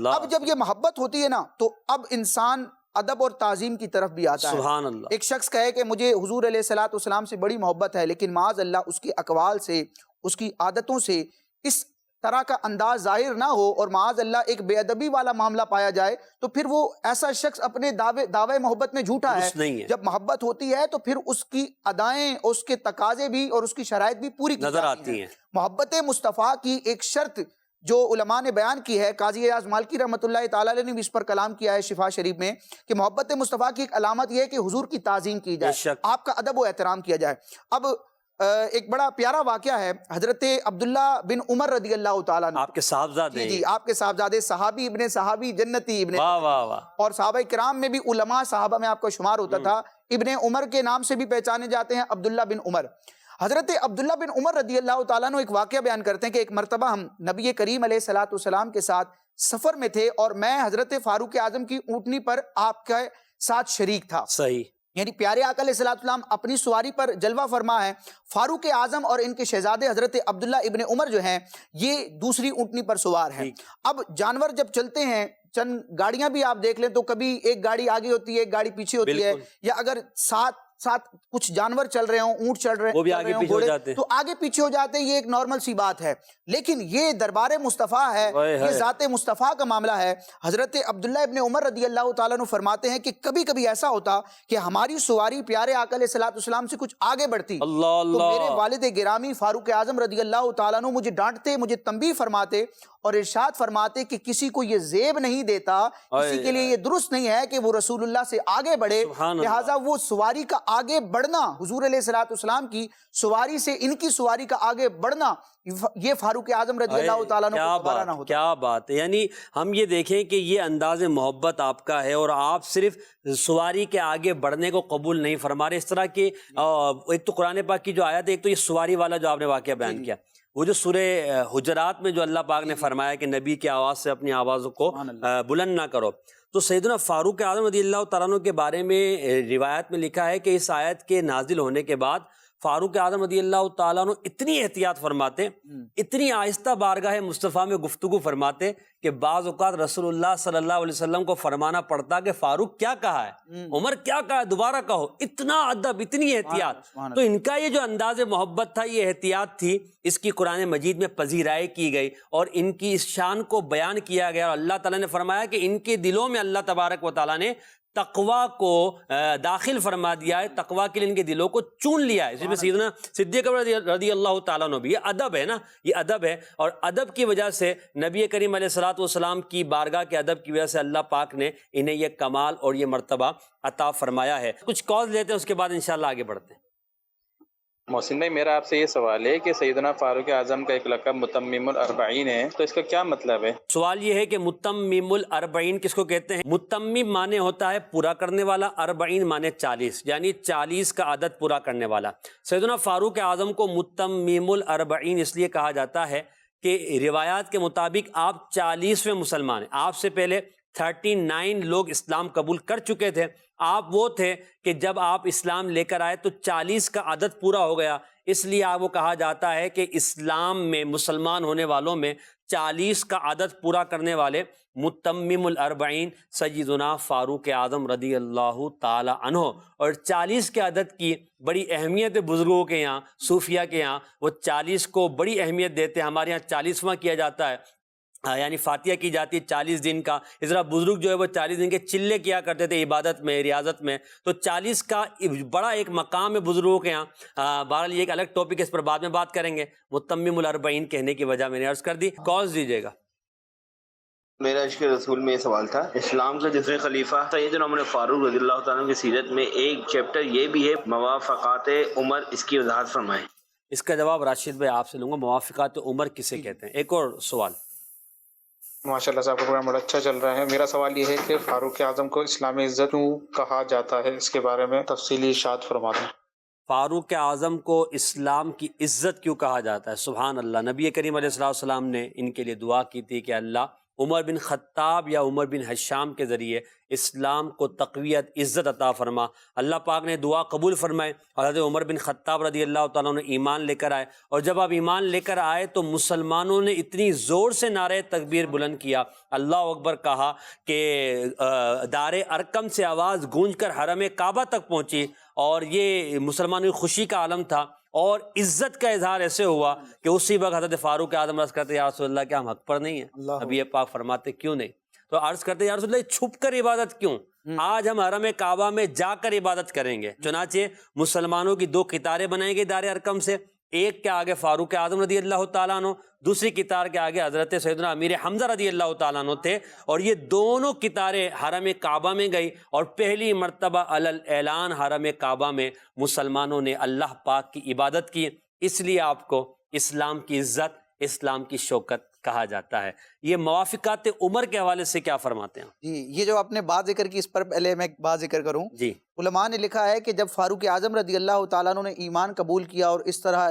اب جب یہ محبت ہوتی ہے نا، تو اب انسان ادب اور تعظیم کی طرف بھی آتا ہے۔ ایک شخص کہے کہ مجھے حضور علیہ الصلوۃ والسلام سے بڑی محبت ہے، لیکن معاذ اللہ اس کے اقوال سے، اس کی عادتوں سے اس طرح کا انداز ظاہر نہ ہو، اور معاذ اللہ ایک بے ادبی والا معاملہ پایا جائے، تو پھر وہ ایسا شخص اپنے دعوے محبت میں جھوٹا ہے۔ جب محبت ہوتی ہے تو پھر اس کی ادائیں، اس کے تقاضے بھی اور اس کی شرائط بھی پوری نظر آتی ہیں۔ محبت مصطفیٰ کی ایک شرط جو علماء نے بیان کی ہے، قاضی اعجاز مالکی رحمۃ اللہ تعالیٰ علیہ نے بھی اس پر کلام کیا ہے شفا شریف میں، کہ محبت مصطفیٰ کی ایک علامت یہ ہے کہ حضور کی تعظیم کی جائے، آپ کا ادب و احترام کیا جائے۔ اب ایک بڑا پیارا واقعہ ہے، حضرت عبداللہ بن عمر رضی اللہ تعالیٰ عنہ، آپ کے صاحبزادے، جی آپ کے صاحبزادے، صحابی ابن صحابی، جنتی ابن، اور صحابہ کرام میں بھی علماء صحابہ میں آپ کا شمار ہوتا تھا، ابن عمر کے نام سے بھی پہچانے جاتے ہیں، عبداللہ بن عمر۔ حضرت عبداللہ بن عمر رضی اللہ تعالیٰ عنہ ایک واقعہ بیان کرتے ہیں کہ ایک مرتبہ ہم نبی کریم علیہ الصلوۃ والسلام کے ساتھ سفر میں تھے، اور میں حضرت فاروق اعظم کی اونٹنی پر آپ کے ساتھ شریک تھا۔ صحیح، یعنی پیارے آقا علیہ الصلوۃ والسلام اپنی سواری پر جلوہ فرما ہے، فاروق اعظم اور ان کے شہزادے حضرت عبداللہ ابن عمر جو ہیں، یہ دوسری اونٹنی پر سوار ہیں۔ اب جانور جب چلتے ہیں، چند گاڑیاں بھی آپ دیکھ لیں تو کبھی ایک گاڑی آگے ہوتی ہے، ایک گاڑی پیچھے ہوتی ہے، یا اگر ساتھ کچھ جانور چل رہے ہوں، اونٹ چل رہے ہوں، گھوڑے، تو آگے پیچھے ہو جاتے ہیں، یہ ایک نارمل سی بات ہے۔ لیکن یہ دربار مصطفیٰ ہے، یہ ذات مصطفیٰ کا معاملہ ہے۔ حضرت عبداللہ ابن عمر رضی اللہ تعالیٰ عنہ فرماتے ہیں کہ کبھی کبھی ایسا ہوتا کہ ہماری سواری پیارے آقا علیہ الصلوۃ والسلام سے کچھ آگے بڑھتی، تو میرے والد گرامی فاروق اعظم رضی اللہ تعالیٰ عنہ مجھے ڈانٹتے، مجھے تنبیہ فرماتے، اور ارشاد فرماتے کہ کسی کو یہ زیب نہیں دیتا، کسی کے لیے یہ درست نہیں ہے کہ وہ رسول اللہ سے آگے بڑھے، لہٰذا وہ سواری کا آگے بڑھنا، حضور علیہ الصلوۃ والسلام کی سواری سے ان کی سواری کا آگے بڑھنا، یہ فاروق اعظم رضی اللہ تعالیٰ عنہ کو دوبارہ نہ ہوتا۔ کیا بات ہے، یعنی ہم یہ دیکھیں کہ یہ انداز محبت آپ کا ہے، اور آپ صرف سواری کے آگے بڑھنے کو قبول نہیں فرما رہے۔ اس طرح کے ایک تو قرآن پاک کی جو آیت ہے، ایک تو یہ سواری والا جو آپ نے واقعہ بیان کیا، وہ جو سورہ حجرات میں جو اللہ پاک نے فرمایا کہ نبی کی آواز سے اپنی آوازوں کو بلند نہ کرو، تو سیدنا فاروق اعظم رضی اللہ تعالیٰ عنہ کے بارے میں روایت میں لکھا ہے کہ اس آیت کے نازل ہونے کے بعد فاروق اعظم رضی اللہ تعالیٰ عنہ اتنی احتیاط فرماتے، اتنی آہستہ بارگاہ مصطفیٰ میں گفتگو فرماتے کہ بعض اوقات رسول اللہ صلی اللہ علیہ وسلم کو فرمانا پڑتا کہ فاروق کیا کہا ہے، عمر کیا کہا ہے، دوبارہ کہو۔ اتنا ادب، اتنی احتیاط۔ تو ان کا یہ جو انداز محبت تھا، یہ احتیاط تھی، اس کی قرآن مجید میں پذیرائی کی گئی، اور ان کی اس شان کو بیان کیا گیا، اور اللہ تعالیٰ نے فرمایا کہ ان کے دلوں میں اللہ تبارک و تعالیٰ نے تقوی کو داخل فرما دیا ہے، تقوی کے لیے ان کے دلوں کو چون لیا ہے۔ اس میں سیدنا صدیق رضی اللہ تعالیٰ عنہ بھی، یہ ادب ہے نا، یہ ادب ہے، اور ادب کی وجہ سے نبی کریم علیہ الصلوۃ والسلام کی بارگاہ کے ادب کی وجہ سے اللہ پاک نے انہیں یہ کمال اور یہ مرتبہ عطا فرمایا ہے۔ کچھ کالز لیتے ہیں، اس کے بعد انشاءاللہ آگے بڑھتے ہیں۔ محسن بھائی، میرا آپ سے یہ سوال ہے کہ سیدنا فاروق اعظم کا ایک لقب متمم الاربعین ہے، تو اس کا کیا مطلب ہے؟ سوال یہ ہے کہ متمم الاربعین کس کو کہتے ہیں؟ متمم معنی ہوتا ہے پورا کرنے والا، اربعین معنی 40، یعنی 40 کا عدد پورا کرنے والا۔ سیدنا فاروق اعظم کو متمم الاربعین اس لیے کہا جاتا ہے کہ روایات کے مطابق آپ 40ویں مسلمان ہیں، آپ سے پہلے 39 لوگ اسلام قبول کر چکے تھے. آپ وہ تھے کہ جب آپ اسلام لے کر آئے تو 40 کا عدد پورا ہو گیا. اس لیے آپ کو کہا جاتا ہے کہ اسلام میں مسلمان ہونے والوں میں 40 کا عدد پورا کرنے والے متمم الاربعین سیدنا فاروق اعظم رضی اللہ تعالی عنہ. اور 40 کے عدد کی بڑی اہمیت ہے بزرگوں کے یہاں، صوفیہ کے یہاں. وہ 40 کو بڑی اہمیت دیتے ہیں. ہمارے یہاں 40واں کیا جاتا ہے، یعنی فاتحہ کی جاتی ہے 40 دن کا. اس طرح بزرگ جو ہے وہ 40 دن کے چلے کیا کرتے تھے عبادت میں، ریاضت میں. تو 40 کا بڑا ایک مقام ہے بزرگوں کے یہاں. بہرحال یہ ایک الگ ٹاپک ہے، اس پر بعد میں بات کریں گے. متمم الاربعین کہنے کی وجہ میں نے عرض کر دی. کالز دیجیے گا. میرا عشق رسول میں یہ سوال تھا، اسلام کا جتنے خلیفہ سیدنا عمر فاروق رضی اللہ تعالیٰ کی سیرت میں ایک چیپٹر یہ بھی ہے موافقات عمر، اس کی وضاحت فرمائیں. اس کا جواب راشد بھائی آپ سے لوں گا. موافقات عمر کسے کہتے ہیں؟ ایک اور سوال. ماشاء اللہ صاحب کا پروگرام بڑا اچھا چل رہا ہے. میرا سوال یہ ہے کہ فاروق اعظم کو اسلامی عزت کیوں کہا جاتا ہے، اس کے بارے میں تفصیلی ارشاد فرما دیں. فاروق اعظم کو اسلام کی عزت کیوں کہا جاتا ہے؟ سبحان اللہ. نبی کریم علیہ السلام نے ان کے لیے دعا کی تھی کہ اللہ عمر بن خطاب یا عمر بن حشام کے ذریعے اسلام کو تقویت عزت عطا فرما. اللہ پاک نے دعا قبول فرمائے اور حضرت عمر بن خطاب رضی اللہ تعالیٰ نے ایمان لے کر آئے. اور جب آپ ایمان لے کر آئے تو مسلمانوں نے اتنی زور سے نعرہ تکبیر بلند کیا، اللہ اکبر کہا کہ دار ارقم سے آواز گونج کر حرم کعبہ تک پہنچی. اور یہ مسلمانوں کی خوشی کا عالم تھا اور عزت کا اظہار ایسے ہوا کہ اسی وقت حضرت فاروق اعظم عرض کرتے یا رسول اللہ کیا ہم حق پر نہیں ہیں؟ ابھی یہ پاک فرماتے کیوں نہیں؟ تو عرض کرتے یا رسول اللہ چھپ کر عبادت کیوں؟ آج ہم حرم کعبہ میں جا کر عبادت کریں گے. چنانچہ مسلمانوں کی 2 قطاریں بنائی گئی دار ارقم سے، ایک کے آگے فاروق اعظم رضی اللہ تعالیٰ عنہ، دوسری قطار کے آگے حضرت سیدنا امیر حمزہ رضی اللہ تعالیٰ عنہ تھے. اور یہ دونوں قطاریں حرم کعبہ میں گئی اور پہلی مرتبہ علی اعلان حرم کعبہ میں مسلمانوں نے اللہ پاک کی عبادت کی. اس لیے آپ کو اسلام کی عزت، اسلام کی شوکت کہا جاتا ہے. یہ موافقات عمر کے حوالے سے کیا فرماتے ہیں؟ جی، یہ جو آپ نے بات ذکر کی اس پر پہلے میں بات ذکر کروں. جی، علماء نے لکھا ہے کہ جب فاروق اعظم رضی اللہ تعالیٰ عنہ نے ایمان قبول کیا اور اس طرح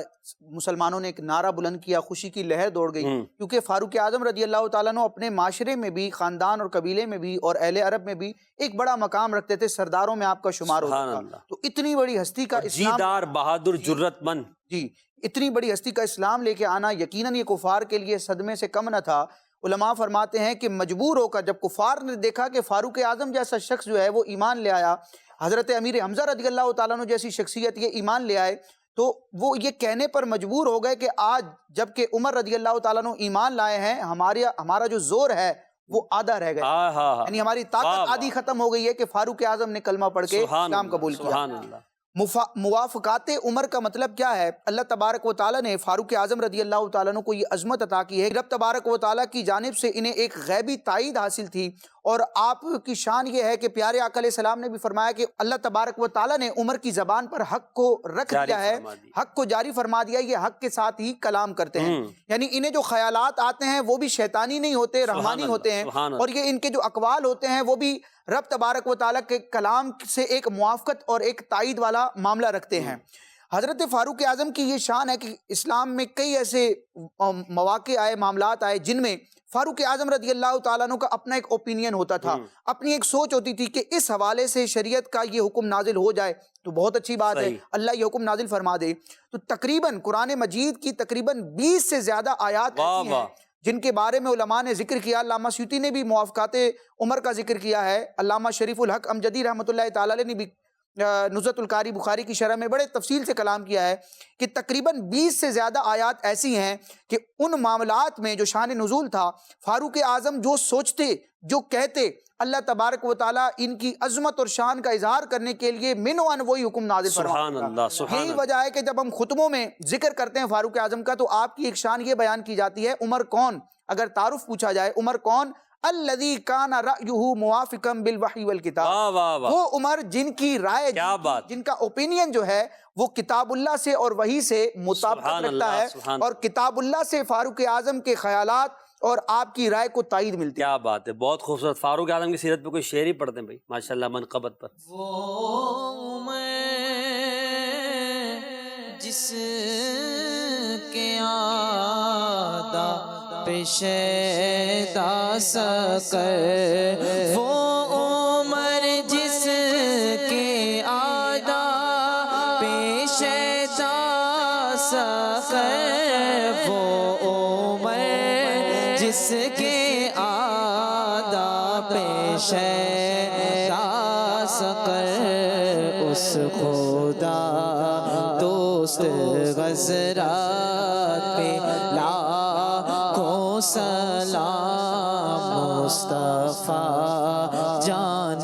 مسلمانوں نے ایک نعرہ بلند کیا، خوشی کی لہر دوڑ گئی. کیونکہ فاروق اعظم رضی اللہ تعالیٰ عنہ اپنے معاشرے میں بھی، خاندان اور قبیلے میں بھی اور اہل عرب میں بھی ایک بڑا مقام رکھتے تھے، سرداروں میں آپ کا شمار ہوتا تھا. تو اتنی بڑی ہستی کا اسلام، جیدار، بہادر، جرت مند، جی اتنی بڑی ہستی کا اسلام لے کے آنا یقیناً یہ کفار کے لیے صدمے سے کم نہ تھا. علماء فرماتے ہیں کہ مجبور ہو کر جب کفار نے دیکھا کہ فاروق اعظم جیسا شخص جو ہے وہ ایمان لے آیا، حضرت امیر حمزہ رضی اللہ تعالیٰ عنہ جیسی شخصیت یہ ایمان لے آئے، تو وہ یہ کہنے پر مجبور ہو گئے کہ آج جب کہ عمر رضی اللہ تعالیٰ عنہ ایمان لائے ہیں، ہمارا جو زور ہے وہ آدھا رہ گیا، یعنی ہماری طاقت آدھی ختم ہو گئی ہے کہ فاروق اعظم نے کلمہ پڑھ کے اسلام قبول کیا. موافقات عمر کا مطلب کیا ہے؟ اللہ تبارک و تعالیٰ نے فاروق اعظم رضی اللہ تعالیٰ عنہ کو یہ عظمت عطا کی ہے. رب تبارک و تعالیٰ کی جانب سے انہیں ایک غیبی تائید حاصل تھی. اور آپ کی شان یہ ہے کہ پیارے آقا علیہ السلام نے بھی فرمایا کہ اللہ تبارک و تعالیٰ نے عمر کی زبان پر حق کو رکھ دیا ہے، حق کو جاری فرما دیا. یہ حق کے ساتھ ہی کلام کرتے ہیں، یعنی انہیں جو خیالات آتے ہیں وہ بھی شیطانی نہیں ہوتے، رحمانی ہوتے ہیں. اور یہ ان کے جو اقوال ہوتے ہیں وہ بھی رب تبارک و تعالیٰ کے کلام سے ایک موافقت اور ایک تائید والا معاملہ رکھتے ہیں. حضرت فاروق اعظم کی یہ شان ہے کہ اسلام میں کئی ایسے مواقع آئے، معاملات آئے جن میں فاروق اعظم رضی اللہ تعالیٰ عنہ کا اپنا ایک اوپینین ہوتا تھا، اپنی ایک سوچ ہوتی تھی کہ اس حوالے سے شریعت کا یہ حکم نازل ہو جائے تو بہت اچھی بات ہے، اللہ یہ حکم نازل فرما دے. تو تقریباً قرآن مجید کی تقریباً 20 سے زیادہ آیات ایسی ہیں جن کے بارے میں علماء نے ذکر کیا. علامہ سیوطی نے بھی موافقات عمر کا ذکر کیا ہے، علامہ شریف الحق امجدی رحمۃ اللہ تعالی علیہ نے بھی نزہۃ القاری بخاری کی شرح میں بڑے تفصیل سے کلام کیا ہے کہ تقریباً 20 سے زیادہ آیات ایسی ہیں کہ ان معاملات میں جو شان نزول تھا، فاروق اعظم جو سوچتے، جو کہتے، اللہ تبارک و تعالیٰ ان کی عظمت اور شان کا اظہار کرنے کے لیے من و ان وہی حکم نازل فرماتا. یہی وجہ ہے کہ جب ہم خطبوں میں ذکر کرتے ہیں فاروق اعظم کا تو آپ کی ایک شان یہ بیان کی جاتی ہے، عمر کون؟ اگر تعارف پوچھا جائے عمر کون؟ الذی کان رأیہ موافقا بالوحی والکتاب، وہ عمر جن کی رائے، جن کا اوپینین جو ہے وہ کتاب اللہ سے اور وحی سے مطابقت رکھتا ہے، اور کتاب اللہ سے فاروق اعظم کے خیالات اور آپ کی رائے کو تائید ملتی ہے. کیا بات ہے، بہت خوبصورت. فاروق اعظم کی سیرت پہ کوئی شعر ہی پڑھتے ہیں بھائی ماشاءاللہ منقبت پر. وہ عمر جس کے آدھا پیشیدہ سقر وہ عمر جس کے آدھا پیشیدہ سقر وہ عمر جس کے آدھا پیشیدہ سقر اس خدا دوست غزرات پہ لاکھوں سلام مصطفیٰ جان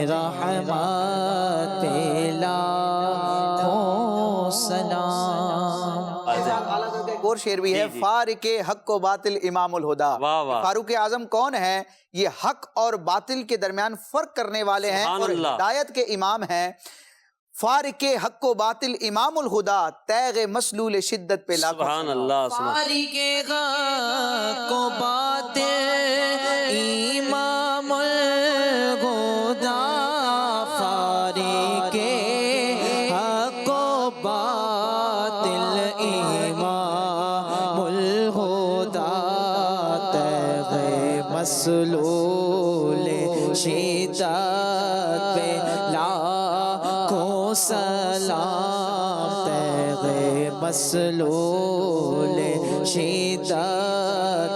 رحمت پہ لاکھوں سلام۔ ایک اور شعر بھی ہے، فارق حق و باطل امام الہدا۔ واہ واہ۔ فاروق اعظم کون ہے؟ یہ حق اور باطل کے درمیان فرق کرنے والے ہیں اور ہدایت کے امام ہیں۔ فارق حق و باطل امام الہدا، تیغ مسلول شدت پہ لاکھوں سبحان اللہ۔ فارق حق و باطل امام الہدا، فارق حق و باطل امام الہدا، تیغ مسلول شدت پہ لاکھوں سلام، تیغ مسلول شدت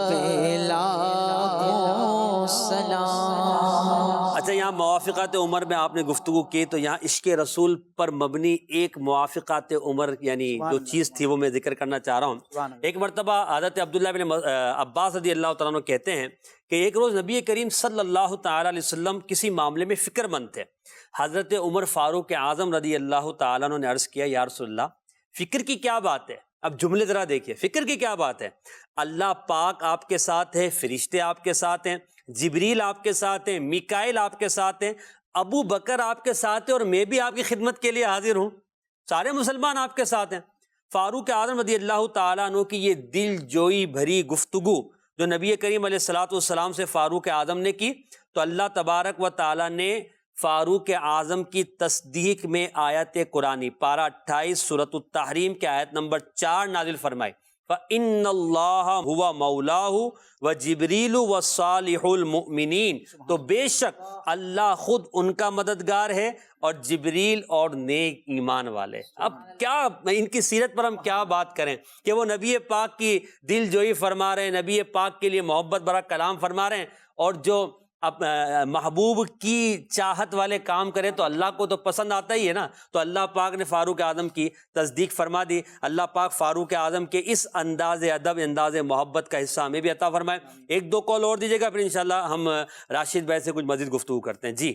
پہ لاکھوں سلام۔ اچھا، یہاں موافقات عمر میں آپ نے گفتگو کی تو یہاں عشق رسول پر مبنی ایک موافقات عمر یعنی جو چیز تھی وہ میں ذکر کرنا چاہ رہا ہوں۔ ایک مرتبہ حضرت عبداللہ بن عباس رضی اللہ تعالیٰ عنہ کہتے ہیں کہ ایک روز نبی کریم صلی اللہ تعالیٰ علیہ وسلم کسی معاملے میں فکر مند تھے۔ حضرت عمر فاروق اعظم رضی اللہ تعالیٰ عنہ نے عرض کیا، یا رسول اللہ فکر کی کیا بات ہے؟ اب جملے ذرا دیکھیے، فکر کی کیا بات ہے؟ اللہ پاک آپ کے ساتھ ہے، فرشتے آپ کے ساتھ ہیں، جبریل آپ کے ساتھ ہیں، میکائیل آپ کے ساتھ ہیں، ابو بکر آپ کے ساتھ ہے، اور میں بھی آپ کی خدمت کے لیے حاضر ہوں، سارے مسلمان آپ کے ساتھ ہیں۔ فاروق اعظم رضی اللہ تعالیٰ عنہ کی یہ دل جوئی بھری گفتگو جو نبی کریم علیہ السلام سے فاروق اعظم نے کی، تو اللہ تبارک و تعالیٰ نے فاروق اعظم کی تصدیق میں آیت قرآنی پارہ 28 سورۃ التحریم کے آیت نمبر 4 نازل فرمائی، فَإِنَّ اللَّهَ هُوَ مَوْلَاهُ وَجِبْرِيلُ وَصَالِحُ الْمُؤْمِنِينَ، تو بے شک اللہ خود ان کا مددگار ہے اور جبریل اور نیک ایمان والے۔ اب کیا ان کی سیرت پر ہم کیا بات کریں کہ وہ نبی پاک کی دل جوئی فرما رہے ہیں، نبی پاک کے لیے محبت بھرا کلام فرما رہے ہیں، اور جو محبوب کی چاہت والے کام کرے تو اللہ کو تو پسند آتا ہی ہے نا۔ تو اللہ پاک نے فاروق اعظم کی تصدیق فرما دی۔ اللہ پاک فاروق اعظم کے اس انداز ادب، انداز محبت کا حصہ ہمیں بھی عطا فرمائے۔ ایک دو کال اور دیجیے گا، پھر انشاءاللہ ہم راشد بھائی سے کچھ مزید گفتگو کرتے ہیں۔ جی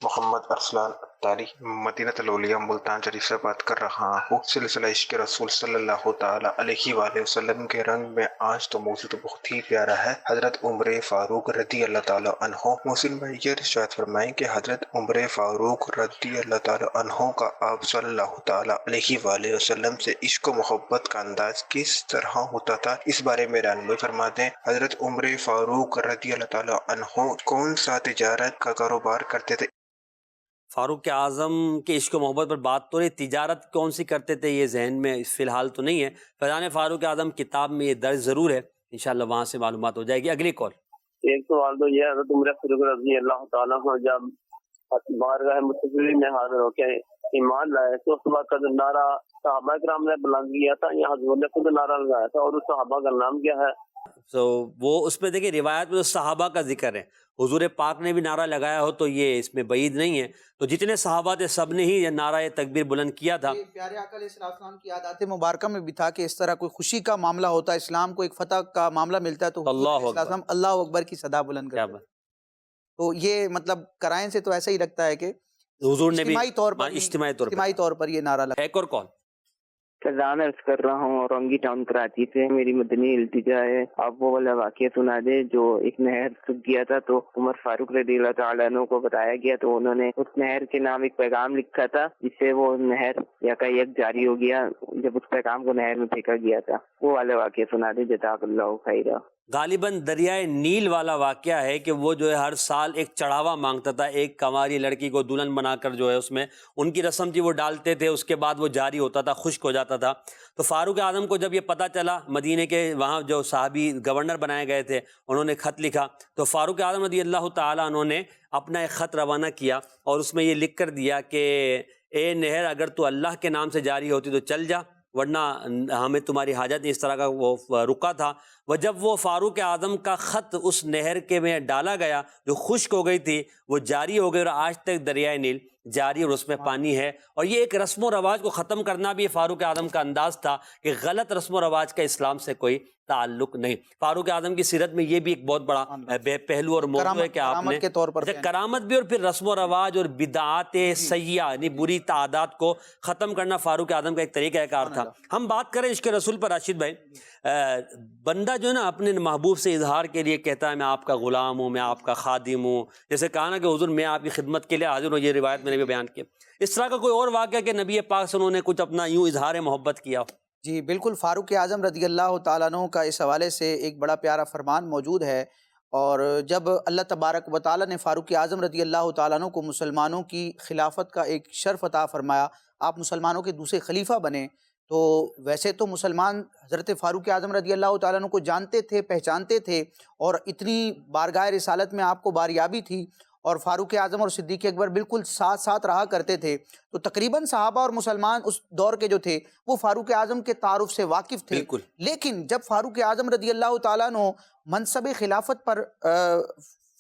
محمد ارسلان تاریخ مدینہ الاولیاء ملتان شریف سے بات کر رہا ہوں۔ سلسلہ عشق رسول صلی اللہ تعالی علیہ وآلہ وسلم کے رنگ میں آج تو موضوع تو بہت ہی پیارا ہے۔ حضرت عمر فاروق رضی اللہ تعالی عنہ، محسن بھائی یہ ارشاد فرمائیں کہ حضرت عمر فاروق رضی اللہ تعالی عنہ کا آپ صلی اللہ تعالی علیہ وآلہ وسلم سے عشق و محبت کا انداز کس طرح ہوتا تھا، اس بارے میں رہنمائی فرما دیں۔ حضرت عمر فاروق رضی اللہ تعالی عنہ کون سا تجارت کا کاروبار کرتے تھے؟ فاروق اعظم کے عشق و محبت پر بات تو رہی، تجارت کون سی کرتے تھے یہ ذہن میں فی الحال تو نہیں ہے۔ فیضان فاروق اعظم کتاب میں یہ درج ضرور ہے، انشاءاللہ وہاں سے معلومات ہو جائے گی۔ اگلی کال۔ ایک سوال تو یہ حضرت عمر فاروق رضی اللہ تعالیٰ عنہ جب بارگاہ مصطفی میں حاضر ہو کے ایمان لائے تو اس وقت نعرہ صحابہ کرام نے بلند کیا تھا یا حضور نے خود نعرہ لگایا تھا، اور اس صحابہ کا نام کیا ہے؟ تو وہ اس میں دیکھیں روایت میں جو صحابہ کا ذکر ہے، حضور پاک نے بھی نعرہ لگایا ہو تو یہ اس میں بعید نہیں ہے، تو جتنے صحابہ تھے سب نے ہی یہ نعرہ تکبیر بلند کیا تھا۔ پیارے آقا علیہ السلام کی عادات مبارکہ میں بھی تھا کہ اس طرح کوئی خوشی کا معاملہ ہوتا ہے، اسلام کو ایک فتح کا معاملہ ملتا ہے تو اللہ حضور علیہ السلام اللہ اکبر کی صدا بلند کرتے ہیں۔ تو یہ مطلب کرائن سے تو ایسا ہی لگتا ہے کہ حضور نے بھی اجتماعی طور پر یہ نعرہ لگا۔ ایک اور کال۔ فیضان عرض کر رہا ہوں اورنگی ٹاؤن کراچی سے، میری مدنی التجا ہے آپ وہ والا واقعہ سنا دے جو ایک نہر سوکھ گیا تھا تو عمر فاروق رضی اللہ تعالیٰ عنہ کو بتایا گیا تو انہوں نے اس نہر کے نام ایک پیغام لکھا تھا جس سے وہ نہر یکایک جاری ہو گیا جب اس پیغام کو نہر میں پھینکا گیا تھا، وہ والے واقعہ سنا دے جزاک اللہ خیرہ۔ غالباً دریائے نیل والا واقعہ ہے کہ وہ جو ہے ہر سال ایک چڑھاوا مانگتا تھا، ایک کنواری لڑکی کو دلہن بنا کر جو ہے اس میں ان کی رسم تھی وہ ڈالتے تھے، اس کے بعد وہ جاری ہوتا تھا، خشک ہو جاتا تھا۔ تو فاروق اعظم کو جب یہ پتہ چلا، مدینے کے وہاں جو صحابی گورنر بنائے گئے تھے انہوں نے خط لکھا، تو فاروق اعظم رضی اللہ تعالیٰ عنہ نے اپنا ایک خط روانہ کیا اور اس میں یہ لکھ کر دیا کہ اے نہر اگر تو اللہ کے نام سے جاری ہوتی تو چل جا، ورنہ ہمیں تمہاری حاجت نہیں۔ اس طرح کا وہ رکا تھا۔ وہ جب وہ فاروق اعظم کا خط اس نہر کے میں ڈالا گیا جو خشک ہو گئی تھی، وہ جاری ہو گئی اور آج تک دریائے نیل جاری اور اس میں پانی ہے۔ اور یہ ایک رسم و رواج کو ختم کرنا بھی فاروق اعظم کا انداز تھا کہ غلط رسم و رواج کا اسلام سے کوئی تعلق نہیں۔ فاروق اعظم کی سیرت میں یہ بھی ایک بہت بڑا پہلو اور موضوع ہے کہ آپ نے کرامت بھی اور پھر رسم و رواج اور بدعات سیئہ یعنی بری تعادات کو ختم کرنا فاروق اعظم کا ایک طریقہ کار تھا۔ ہم بات کریں عشق رسول پر راشد بھائی، بندہ جو ہے نا اپنے محبوب سے اظہار کے لیے کہتا ہے میں آپ کا غلام ہوں، میں آپ کا خادم ہوں، جیسے کہا نا کہ حضور میں آپ کی خدمت کے لیے حاضر ہوں، یہ روایت میں نے بھی بیان کیا۔ اس طرح کا کوئی اور واقعہ کہ نبی پاک سے انہوں نے کچھ اپنا یوں اظہار محبت کیا؟ جی بالکل، فاروق اعظم رضی اللہ تعالیٰ عنہ کا اس حوالے سے ایک بڑا پیارا فرمان موجود ہے، اور جب اللہ تبارک و تعالیٰ نے فاروق اعظم رضی اللہ تعالیٰ عنہ کو مسلمانوں کی خلافت کا ایک شرف عطا فرمایا، آپ مسلمانوں کے دوسرے خلیفہ بنے، تو ویسے تو مسلمان حضرت فاروق اعظم رضی اللہ تعالیٰ عنہ کو جانتے تھے، پہچانتے تھے، اور اتنی بارگاہ رسالت میں آپ کو باریابی تھی، اور فاروق اعظم اور صدیق اکبر بالکل ساتھ ساتھ رہا کرتے تھے، تو تقریباً صحابہ اور مسلمان اس دور کے جو تھے وہ فاروق اعظم کے تعارف سے واقف تھے۔ لیکن جب فاروق اعظم رضی اللہ تعالیٰ عنہ منصب خلافت پر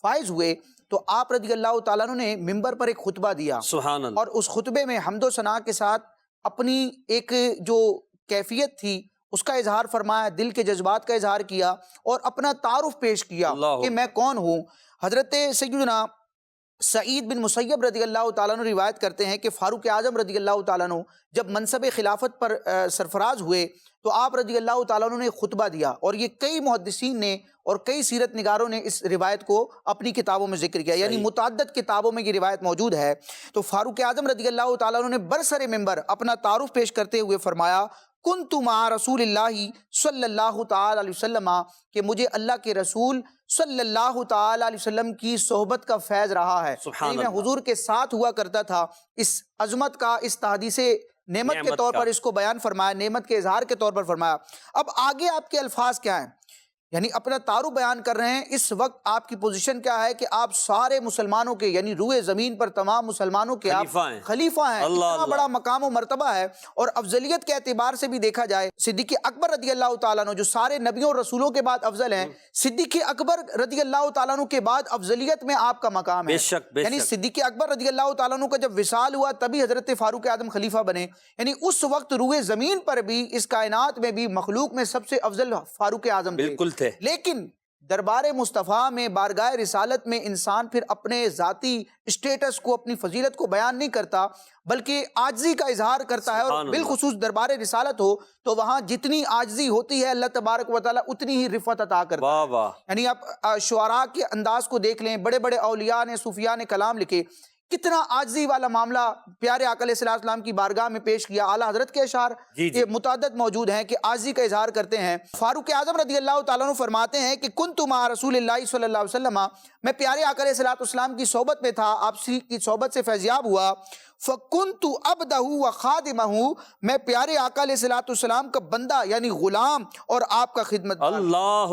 فائز ہوئے تو آپ رضی اللہ تعالیٰ عنہ نے منبر پر ایک خطبہ دیا، سبحان اللہ، اور اس خطبے میں حمد و ثنا کے ساتھ اپنی ایک جو کیفیت تھی اس کا اظہار فرمایا، دل کے جذبات کا اظہار کیا اور اپنا تعارف پیش کیا کہ میں کون ہوں۔ حضرت سیدنا سعید بن مسیب رضی اللہ تعالیٰ عنہ روایت کرتے ہیں کہ فاروق اعظم رضی اللہ تعالیٰ عنہ جب منصب خلافت پر سرفراز ہوئے تو آپ رضی اللہ تعالیٰ عنہ نے خطبہ دیا، اور یہ کئی محدثین نے اور کئی سیرت نگاروں نے اس روایت کو اپنی کتابوں میں ذکر کیا، یعنی متعدد کتابوں میں یہ روایت موجود ہے۔ تو فاروق اعظم رضی اللہ تعالیٰ عنہ نے برسر منبر اپنا تعارف پیش کرتے ہوئے فرمایا کنت مع رسول اللہ صلی اللہ تعالی علیہ وسلم، کہ مجھے اللہ کے رسول صلی اللہ تعالی علیہ وسلم کی صحبت کا فیض رہا ہے، یعنی میں حضور کے ساتھ ہوا کرتا تھا۔ اس عظمت کا، اس تحدیث نعمت کے طور پر اس کو بیان فرمایا، نعمت کے اظہار کے طور پر فرمایا۔ اب آگے آپ کے الفاظ کیا ہیں، یعنی اپنا تعارف بیان کر رہے ہیں، اس وقت آپ کی پوزیشن کیا ہے کہ آپ سارے مسلمانوں کے یعنی روئے زمین پر تمام مسلمانوں کے آپ خلیفہ ہیں۔ اتنا بڑا مقام و مرتبہ ہے، اور افضلیت کے اعتبار سے بھی دیکھا جائے صدیق اکبر رضی اللہ تعالیٰ عنہ جو سارے نبیوں اور رسولوں کے بعد افضل ہیں، صدیق اکبر رضی اللہ تعالیٰ عنہ کے بعد افضلیت میں آپ کا مقام ہے، یعنی صدیق اکبر رضی اللہ تعالیٰ عنہ کا جب وصال ہوا تبھی حضرت فاروق اعظم خلیفہ بنے، یعنی اس وقت روئے زمین پر بھی، اس کائنات میں بھی، مخلوق میں سب سے افضل فاروق اعظم تھے۔ لیکن دربار مصطفیٰ میں، بارگاہ رسالت میں انسان پھر اپنے ذاتی اسٹیٹس کو، اپنی فضیلت کو بیان نہیں کرتا بلکہ عاجزی کا اظہار کرتا ہے، اور بالخصوص دربار رسالت ہو تو وہاں جتنی عاجزی ہوتی ہے اللہ تبارک و تعالیٰ اتنی ہی رفعت عطا کرتا ہے۔ یعنی آپ شعراء کے انداز کو دیکھ لیں، بڑے بڑے اولیاء نے، صوفیاء نے کلام لکھے، کتنا عاجزی والا معاملہ پیارے آقا علیہ السلام کی بارگاہ میں پیش کیا۔ اعلیٰ حضرت کے اشعار یہ متعدد موجود ہیں کہ عاجزی کا اظہار کرتے ہیں۔ فاروق اعظم رضی اللہ تعالیٰ عنہ فرماتے ہیں کہ کنت مع رسول اللہ صلی اللہ علیہ وسلم، میں پیارے آقا علیہ السلام کی صحبت میں تھا، آپ کی صحبت سے فیضیاب ہوا۔ فَكُنْتُ عَبْدَهُ وَخَادِمَهُ، میں پیارے آقا علیہ السلام کا بندہ یعنی غلام اور آپ کا خدمت گار۔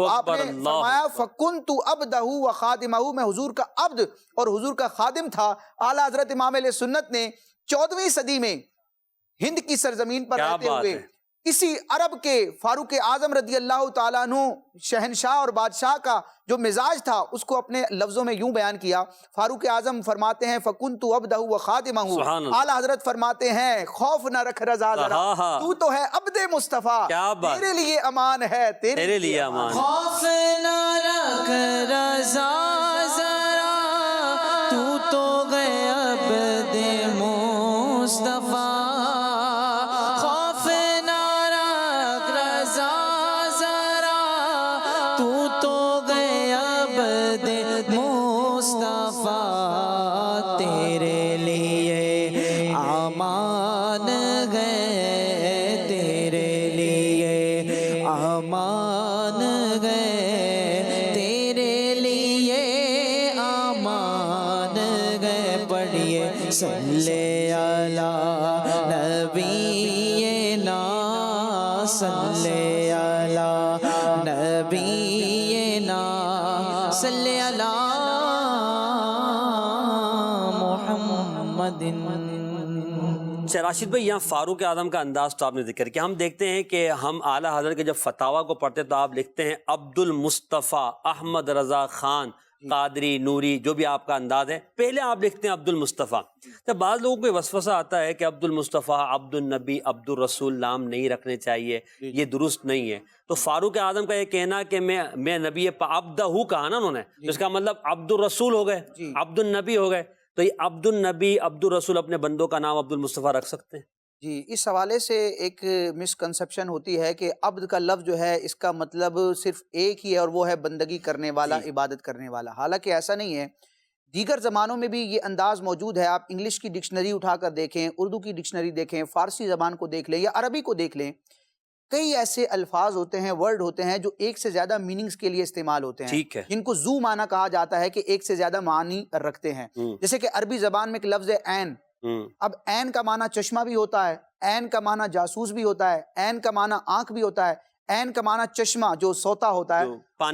آپ نے فرمایا فَكُنْتُ عَبْدَهُ وَخَادِمَهُ، میں حضور کا عبد اور حضور کا خادم تھا۔ اعلیٰ حضرت امام علیہ سنت نے 14ویں صدی میں ہند کی سرزمین پر رہتے ہوئے اسی عرب کے فاروق اعظم رضی اللہ تعالیٰ عنہ شہنشاہ اور بادشاہ کا جو مزاج تھا اس کو اپنے لفظوں میں یوں بیان کیا۔ فاروق اعظم فرماتے ہیں فَكُنْتُ عَبْدَهُ وَخَادِمَهُ، اعلیٰ حضرت فرماتے ہیں خوف نہ رکھ رضا ذرا، تو تو ہے عبد مصطفیٰ، تیرے لیے امان ہے، تیرے لیے امان۔ خوف نہ رکھ رضا ذرا، تو تو گئے عبد مصطفیٰ، تیرے لیے امان گئے، تیرے لیے امان گئے۔ صلی علی نبینا صلی علی محمد. اچھا راشد بھائی، یہاں فاروق اعظم کا انداز تو آپ نے ذکر کیا. ہم دیکھتے ہیں کہ ہم اعلیٰ حضرت کے جب فتاویٰ کو پڑھتے تو آپ لکھتے ہیں عبد المصطفیٰ احمد رضا خان قادری نوری، جو بھی آپ کا انداز ہے، پہلے آپ لکھتے ہیں عبد المصطفیٰ. تو بعض لوگوں کو یہ وسوسہ آتا ہے کہ عبد المصطفیٰ، عبد النبی، عبد الرسول نام نہیں رکھنے چاہیے، یہ درست نہیں ہے. تو فاروق اعظم کا یہ کہنا کہ میں نبی عبدہ کہا نا انہوں نے، اس کا مطلب عبد الرسول ہو گئے، عبد النبی ہو گئے. تو یہ عبد النبی عبد الرسول اپنے بندوں کا نام عبد المصطفیٰ رکھ سکتے ہیں؟ جی، اس حوالے سے ایک مسکنسپشن ہوتی ہے کہ عبد کا لفظ جو ہے اس کا مطلب صرف ایک ہی ہے، اور وہ ہے بندگی کرنے والا، عبادت کرنے والا. حالانکہ ایسا نہیں ہے، دیگر زبانوں میں بھی یہ انداز موجود ہے. آپ انگلش کی ڈکشنری اٹھا کر دیکھیں، اردو کی ڈکشنری دیکھیں، فارسی زبان کو دیکھ لیں یا عربی کو دیکھ لیں. کئی ایسے الفاظ ہوتے ہیں، ورڈ ہوتے ہیں جو ایک سے زیادہ میننگز کے لیے استعمال ہوتے ہیں، جن کو ذو معنی کہا جاتا ہے کہ ایک سے زیادہ معنی رکھتے ہیں. جیسے کہ عربی زبان میں ایک لفظ ہے عین. اب عین کا معنی چشمہ بھی ہوتا ہے، عین کا معنی جاسوس بھی ہوتا ہے، عین کا معنی آنکھ بھی ہوتا ہے، عین کا معنی چشمہ جو سوتا ہوتا ہے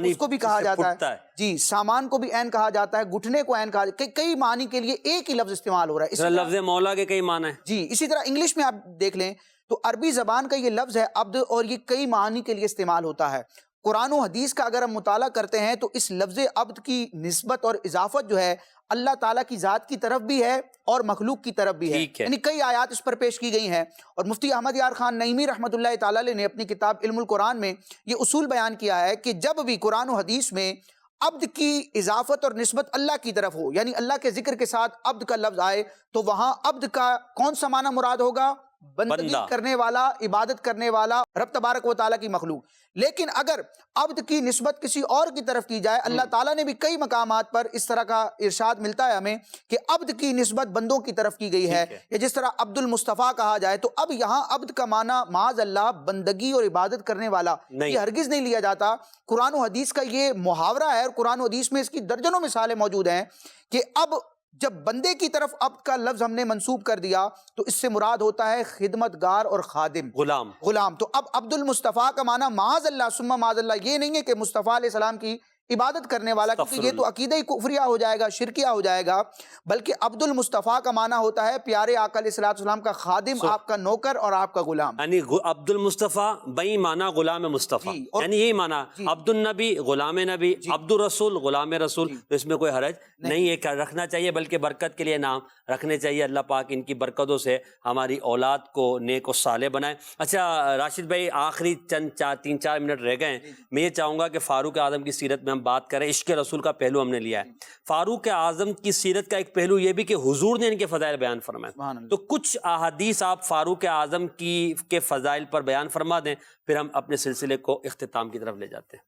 اس کو بھی کہا جاتا ہے. جی، سامان کو بھی عین کہا جاتا ہے، گھٹنے کو عین کہا جاتا ہے. کئی معنی کے لیے ایک ہی لفظ استعمال ہو رہا ہے. لفظ مولا کے کئی معنی ہیں. جی، اسی طرح انگلش میں آپ دیکھ لیں تو عربی زبان کا یہ لفظ ہے عبد، اور یہ کئی معنی کے لیے استعمال ہوتا ہے. قرآن و حدیث کا اگر ہم مطالعہ کرتے ہیں تو اس لفظ عبد کی نسبت اور اضافت جو ہے اللہ تعالیٰ کی ذات کی طرف بھی ہے اور مخلوق کی طرف بھی ہے. یعنی کئی آیات اس پر پیش کی گئی ہیں. اور مفتی احمد یار خان نعیمی رحمۃ اللہ تعالیٰ علیہ نے اپنی کتاب علم القرآن میں یہ اصول بیان کیا ہے کہ جب بھی قرآن و حدیث میں عبد کی اضافت اور نسبت اللہ کی طرف ہو، یعنی اللہ کے ذکر کے ساتھ عبد کا لفظ آئے، تو وہاں عبد کا کون سا معنی مراد ہوگا؟ بندگی کرنے والا، عبادت کرنے والا، رب تبارک و تعالیٰ کی مخلوق. لیکن اگر عبد کی نسبت کسی اور کی طرف کی جائے، اللہ تعالیٰ نے بھی کئی مقامات پر اس طرح کا ارشاد ملتا ہے ہمیں کہ عبد کی نسبت بندوں کی طرف کی گئی ہے. یا جس طرح عبد المصطفیٰ کہا جائے تو اب یہاں عبد کا معنی معاذ اللہ بندگی اور عبادت کرنے والا یہ ہرگز نہیں لیا جاتا. قرآن و حدیث کا یہ محاورہ ہے، اور قرآن و حدیث میں اس کی درجنوں مثالیں موجود ہیں کہ اب جب بندے کی طرف عبد کا لفظ ہم نے منسوب کر دیا تو اس سے مراد ہوتا ہے خدمتگار اور خادم، غلام. تو اب عبد المصطفیٰ کا معنی معاذ اللہ ثم معاذ اللہ یہ نہیں ہے کہ مصطفیٰ علیہ السلام کی عبادت کرنے والا، کیونکہ یہ تو عقیدہ ہی کفریہ ہو جائے گا، شرکیہ ہو جائے گا. بلکہ عبد المصطفیٰ کا معنی ہوتا ہے پیارے آقا علیہ السلام کا خادم، آپ کا نوکر اور آپ کا غلام. یعنی عبد المصطفیٰ بئی معنی غلام مصطفیٰ، یعنی یہی معنی عبد النبی غلام نبی، عبد الرسول غلام رسول. تو اس میں کوئی حرج نہیں ہے، رکھنا چاہیے، بلکہ برکت کے لیے نام رکھنے چاہیے. اللہ پاک ان کی برکتوں سے ہماری اولاد کو نیک و صالح بنائے. اچھا راشد بھائی، آخری تین چار منٹ رہ گئے ہیں. میں یہ چاہوں گا کہ فاروق اعظم کی سیرت میں ہم بات کریں. عشق رسول کا پہلو ہم نے لیا ہے. فاروق اعظم کی سیرت کا ایک پہلو یہ بھی کہ حضور نے ان کے فضائل بیان فرمائے. تو کچھ احادیث آپ فاروق اعظم کے فضائل پر بیان فرما دیں، پھر ہم اپنے سلسلے کو اختتام کی طرف لے جاتے ہیں.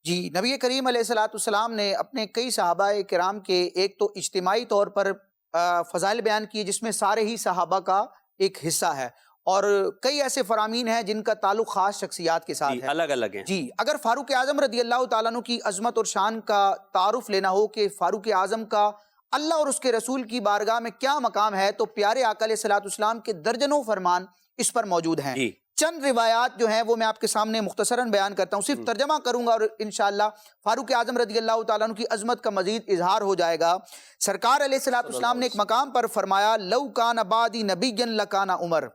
جی، نبی کریم علیہ السلام نے اپنے کئی صحابہ کرام کے ایک تو اجتماعی طور پر فضائل بیان کیے جس میں سارے ہی صحابہ کا ایک حصہ ہے، اور کئی ایسے فرامین ہیں جن کا تعلق خاص شخصیات کے ساتھ ہے، الگ الگ ہیں. جی، اگر فاروق اعظم رضی اللہ تعالیٰ عنہ کی عظمت اور شان کا تعارف لینا ہو کہ فاروق اعظم کا اللہ اور اس کے رسول کی بارگاہ میں کیا مقام ہے، تو پیارے آقا علیہ السلام کے درجنوں فرمان اس پر موجود ہیں. چند روایات جو ہیں وہ میں آپ کے سامنے مختصراً بیان کرتا ہوں، صرف ترجمہ کروں گا اور انشاءاللہ فاروق اعظم رضی اللہ تعالیٰ عنہ کی عظمت کا مزید اظہار ہو جائے گا. سرکار علیہ السلام نے ایک مقام پر فرمایا، لو کان بعدی نبی لکان عمر.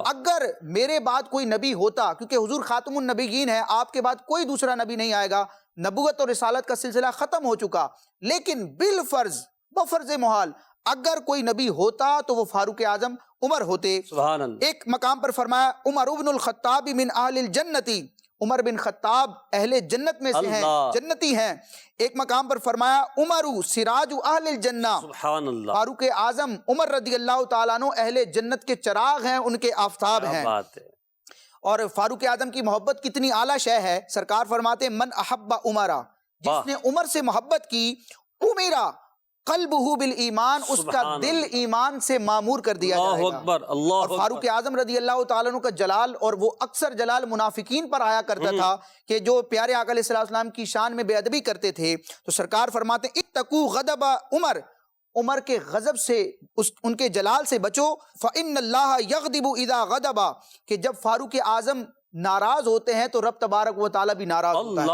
اگر میرے بعد کوئی نبی ہوتا، کیونکہ حضور خاتم النبیین ہے، آپ کے بعد کوئی دوسرا نبی نہیں آئے گا، نبوت اور رسالت کا سلسلہ ختم ہو چکا، لیکن بالفرض بفرض محال اگر کوئی نبی ہوتا تو وہ فاروق اعظم عمر ہوتے. سبحان اللہ. ایک مقام پر فرمایا، عمر ابن الخطاب من اہل الجنتی، عمر بن خطاب اہل جنت میں سے ہیں، جنتی ہیں. ایک مقام پر فرمایا، عمر سراج اہل الجنہ. سبحان اللہ. فاروق اعظم عمر رضی اللہ تعالیٰ عنہ اہل جنت کے چراغ ہیں، ان کے آفتاب ہیں. اور فاروق اعظم کی محبت کتنی اعلیٰ شے ہے. سرکار فرماتے ہیں، من احب عمرہ، جس نے عمر سے محبت کی، عمیرہ قلبہ بالایمان، اس کا دل ایمان سے معمور کر دیا جائے گا. اور فاروق اعظم رضی اللہ تعالیٰ عنہ کا جلال، اور وہ اکثر جلال منافقین پر آیا کرتا تھا کہ جو پیارے آقا علیہ السلام کی شان میں بے ادبی کرتے تھے. تو سرکار فرماتے ہیں، اتقوا غضب عمر، عمر کے غضب سے، ان کے جلال سے بچو. فإن اللہ یغضب اذا غضب، کہ جب فاروق اعظم ناراض ہوتے ہیں تو رب تبارک و تعالیٰ بھی ناراض ہوتا ہے.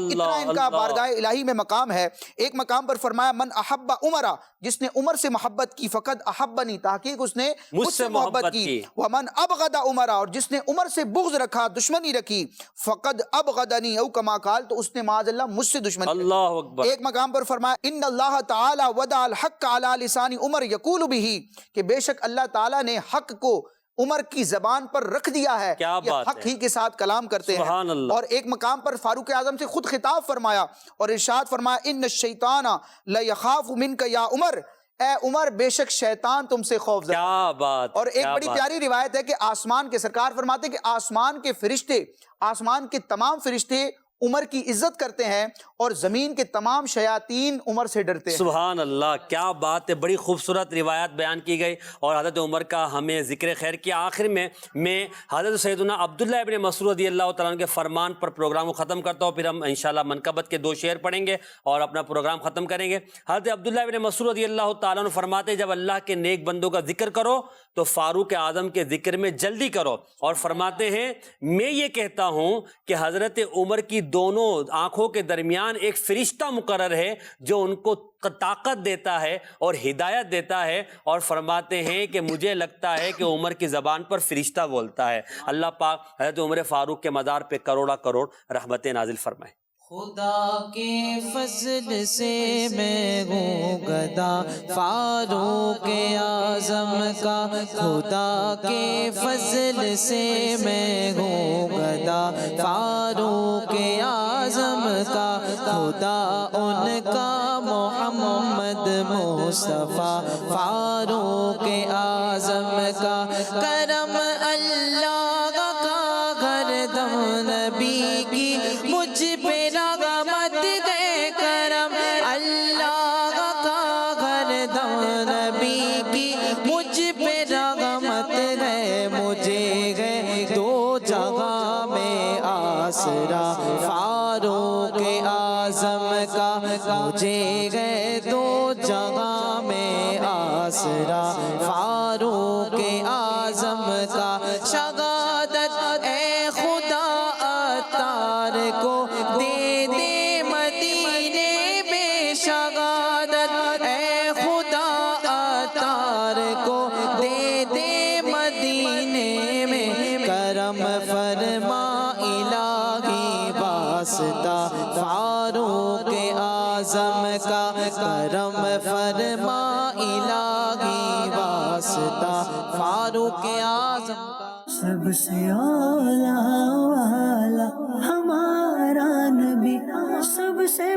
اتنا ان کا بارگاہ الہی میں مقام ہے. ایک مقام پر فرمایا من احب عمرہ، جس نے عمر سے محبت کی، فقد احبنی، تحقیق اس نے مجھ سے محبت کی. ومن ابغض عمرہ، اور جس نے عمر سے بغض رکھا، دشمنی رکھی، فقد ابغضنی او کما قال، تو اس نے معاذ اللہ مجھ سے دشمنی رکھی. اللہ اکبر. ایک مقام پر فرمایا ان اللہ تعالی وضع الحق علی لسان عمر یقول به، کہ بے شک اللہ تعالیٰ نے حق کو عمر کی زبان پر رکھ دیا ہے. کیا یہ بات حق ہی کے ساتھ کلام کرتے ہیں. سبحان اللہ. اور ایک مقام پر فاروق اعظم سے خود خطاب فرمایا اور ارشاد فرمایا ان الشیطان لیخاف منک یا عمر، اے عمر بے شک شیطان تم سے خوف زدہ. کیا بات. اور ایک بڑی پیاری روایت ہے کہ آسمان کے سرکار فرماتے ہیں کہ آسمان کے فرشتے، آسمان کے تمام فرشتے عمر کی عزت کرتے ہیں اور زمین کے تمام شیاطین عمر سے ڈرتے ہیں. سبحان اللہ، کیا بات ہے. بڑی خوبصورت روایت بیان کی گئی اور حضرت عمر کا ہمیں ذکر خیر کیا. آخر میں حضرت سیدنا عبداللہ ابن مسعود رضی اللہ تعالیٰ عنہ کے فرمان پر پروگرام کو ختم کرتا ہوں. پھر ہم انشاءاللہ منقبت کے 2 شعر پڑھیں گے اور اپنا پروگرام ختم کریں گے. حضرت عبداللہ ابن مسعود رضی اللہ تعالیٰ عنہ فرماتے ہیں جب اللہ کے نیک بندوں کا ذکر کرو تو فاروق اعظم کے ذکر میں جلدی کرو. اور فرماتے ہیں میں یہ کہتا ہوں کہ حضرت عمر کی دونوں آنکھوں کے درمیان ایک فرشتہ مقرر ہے جو ان کو طاقت دیتا ہے اور ہدایت دیتا ہے. اور فرماتے ہیں کہ مجھے لگتا ہے کہ عمر کی زبان پر فرشتہ بولتا ہے. اللہ پاک حضرت عمر فاروق کے مزار پہ کروڑا کروڑ رحمتیں نازل فرمائے. خدا کے فضل سے میں ہوں گدا فاروق اعظم کا، خدا کے فضل سے میں ہوں گدا فاروق اعظم کا، خدا ان کا محمد مصطفیٰ فاروق اعظم کا، کرم اللہ کا گھر دم نبی کی مجھ پہ رحمت گئے، کرم اللہ کا گھر دم نبی کی مجھ پہ رحمت گئے، مجھے گئے 2 جگہ میں آسرا فاروق اعظم کا، مجھے گئے 2 جگہ میں آسرا فاروق اعظم کا، شہادت اے خدا عطار کو دے دے مدینے میں، شہادت اے خدا عطار کو دے دے مدینے میں، کرم فرما الہی واسطہ فاروق اعظم کا، کرم فرما الہی واسطہ فاروق اعظم کا. سب سے اولا والا ہمارا نبی، سب سے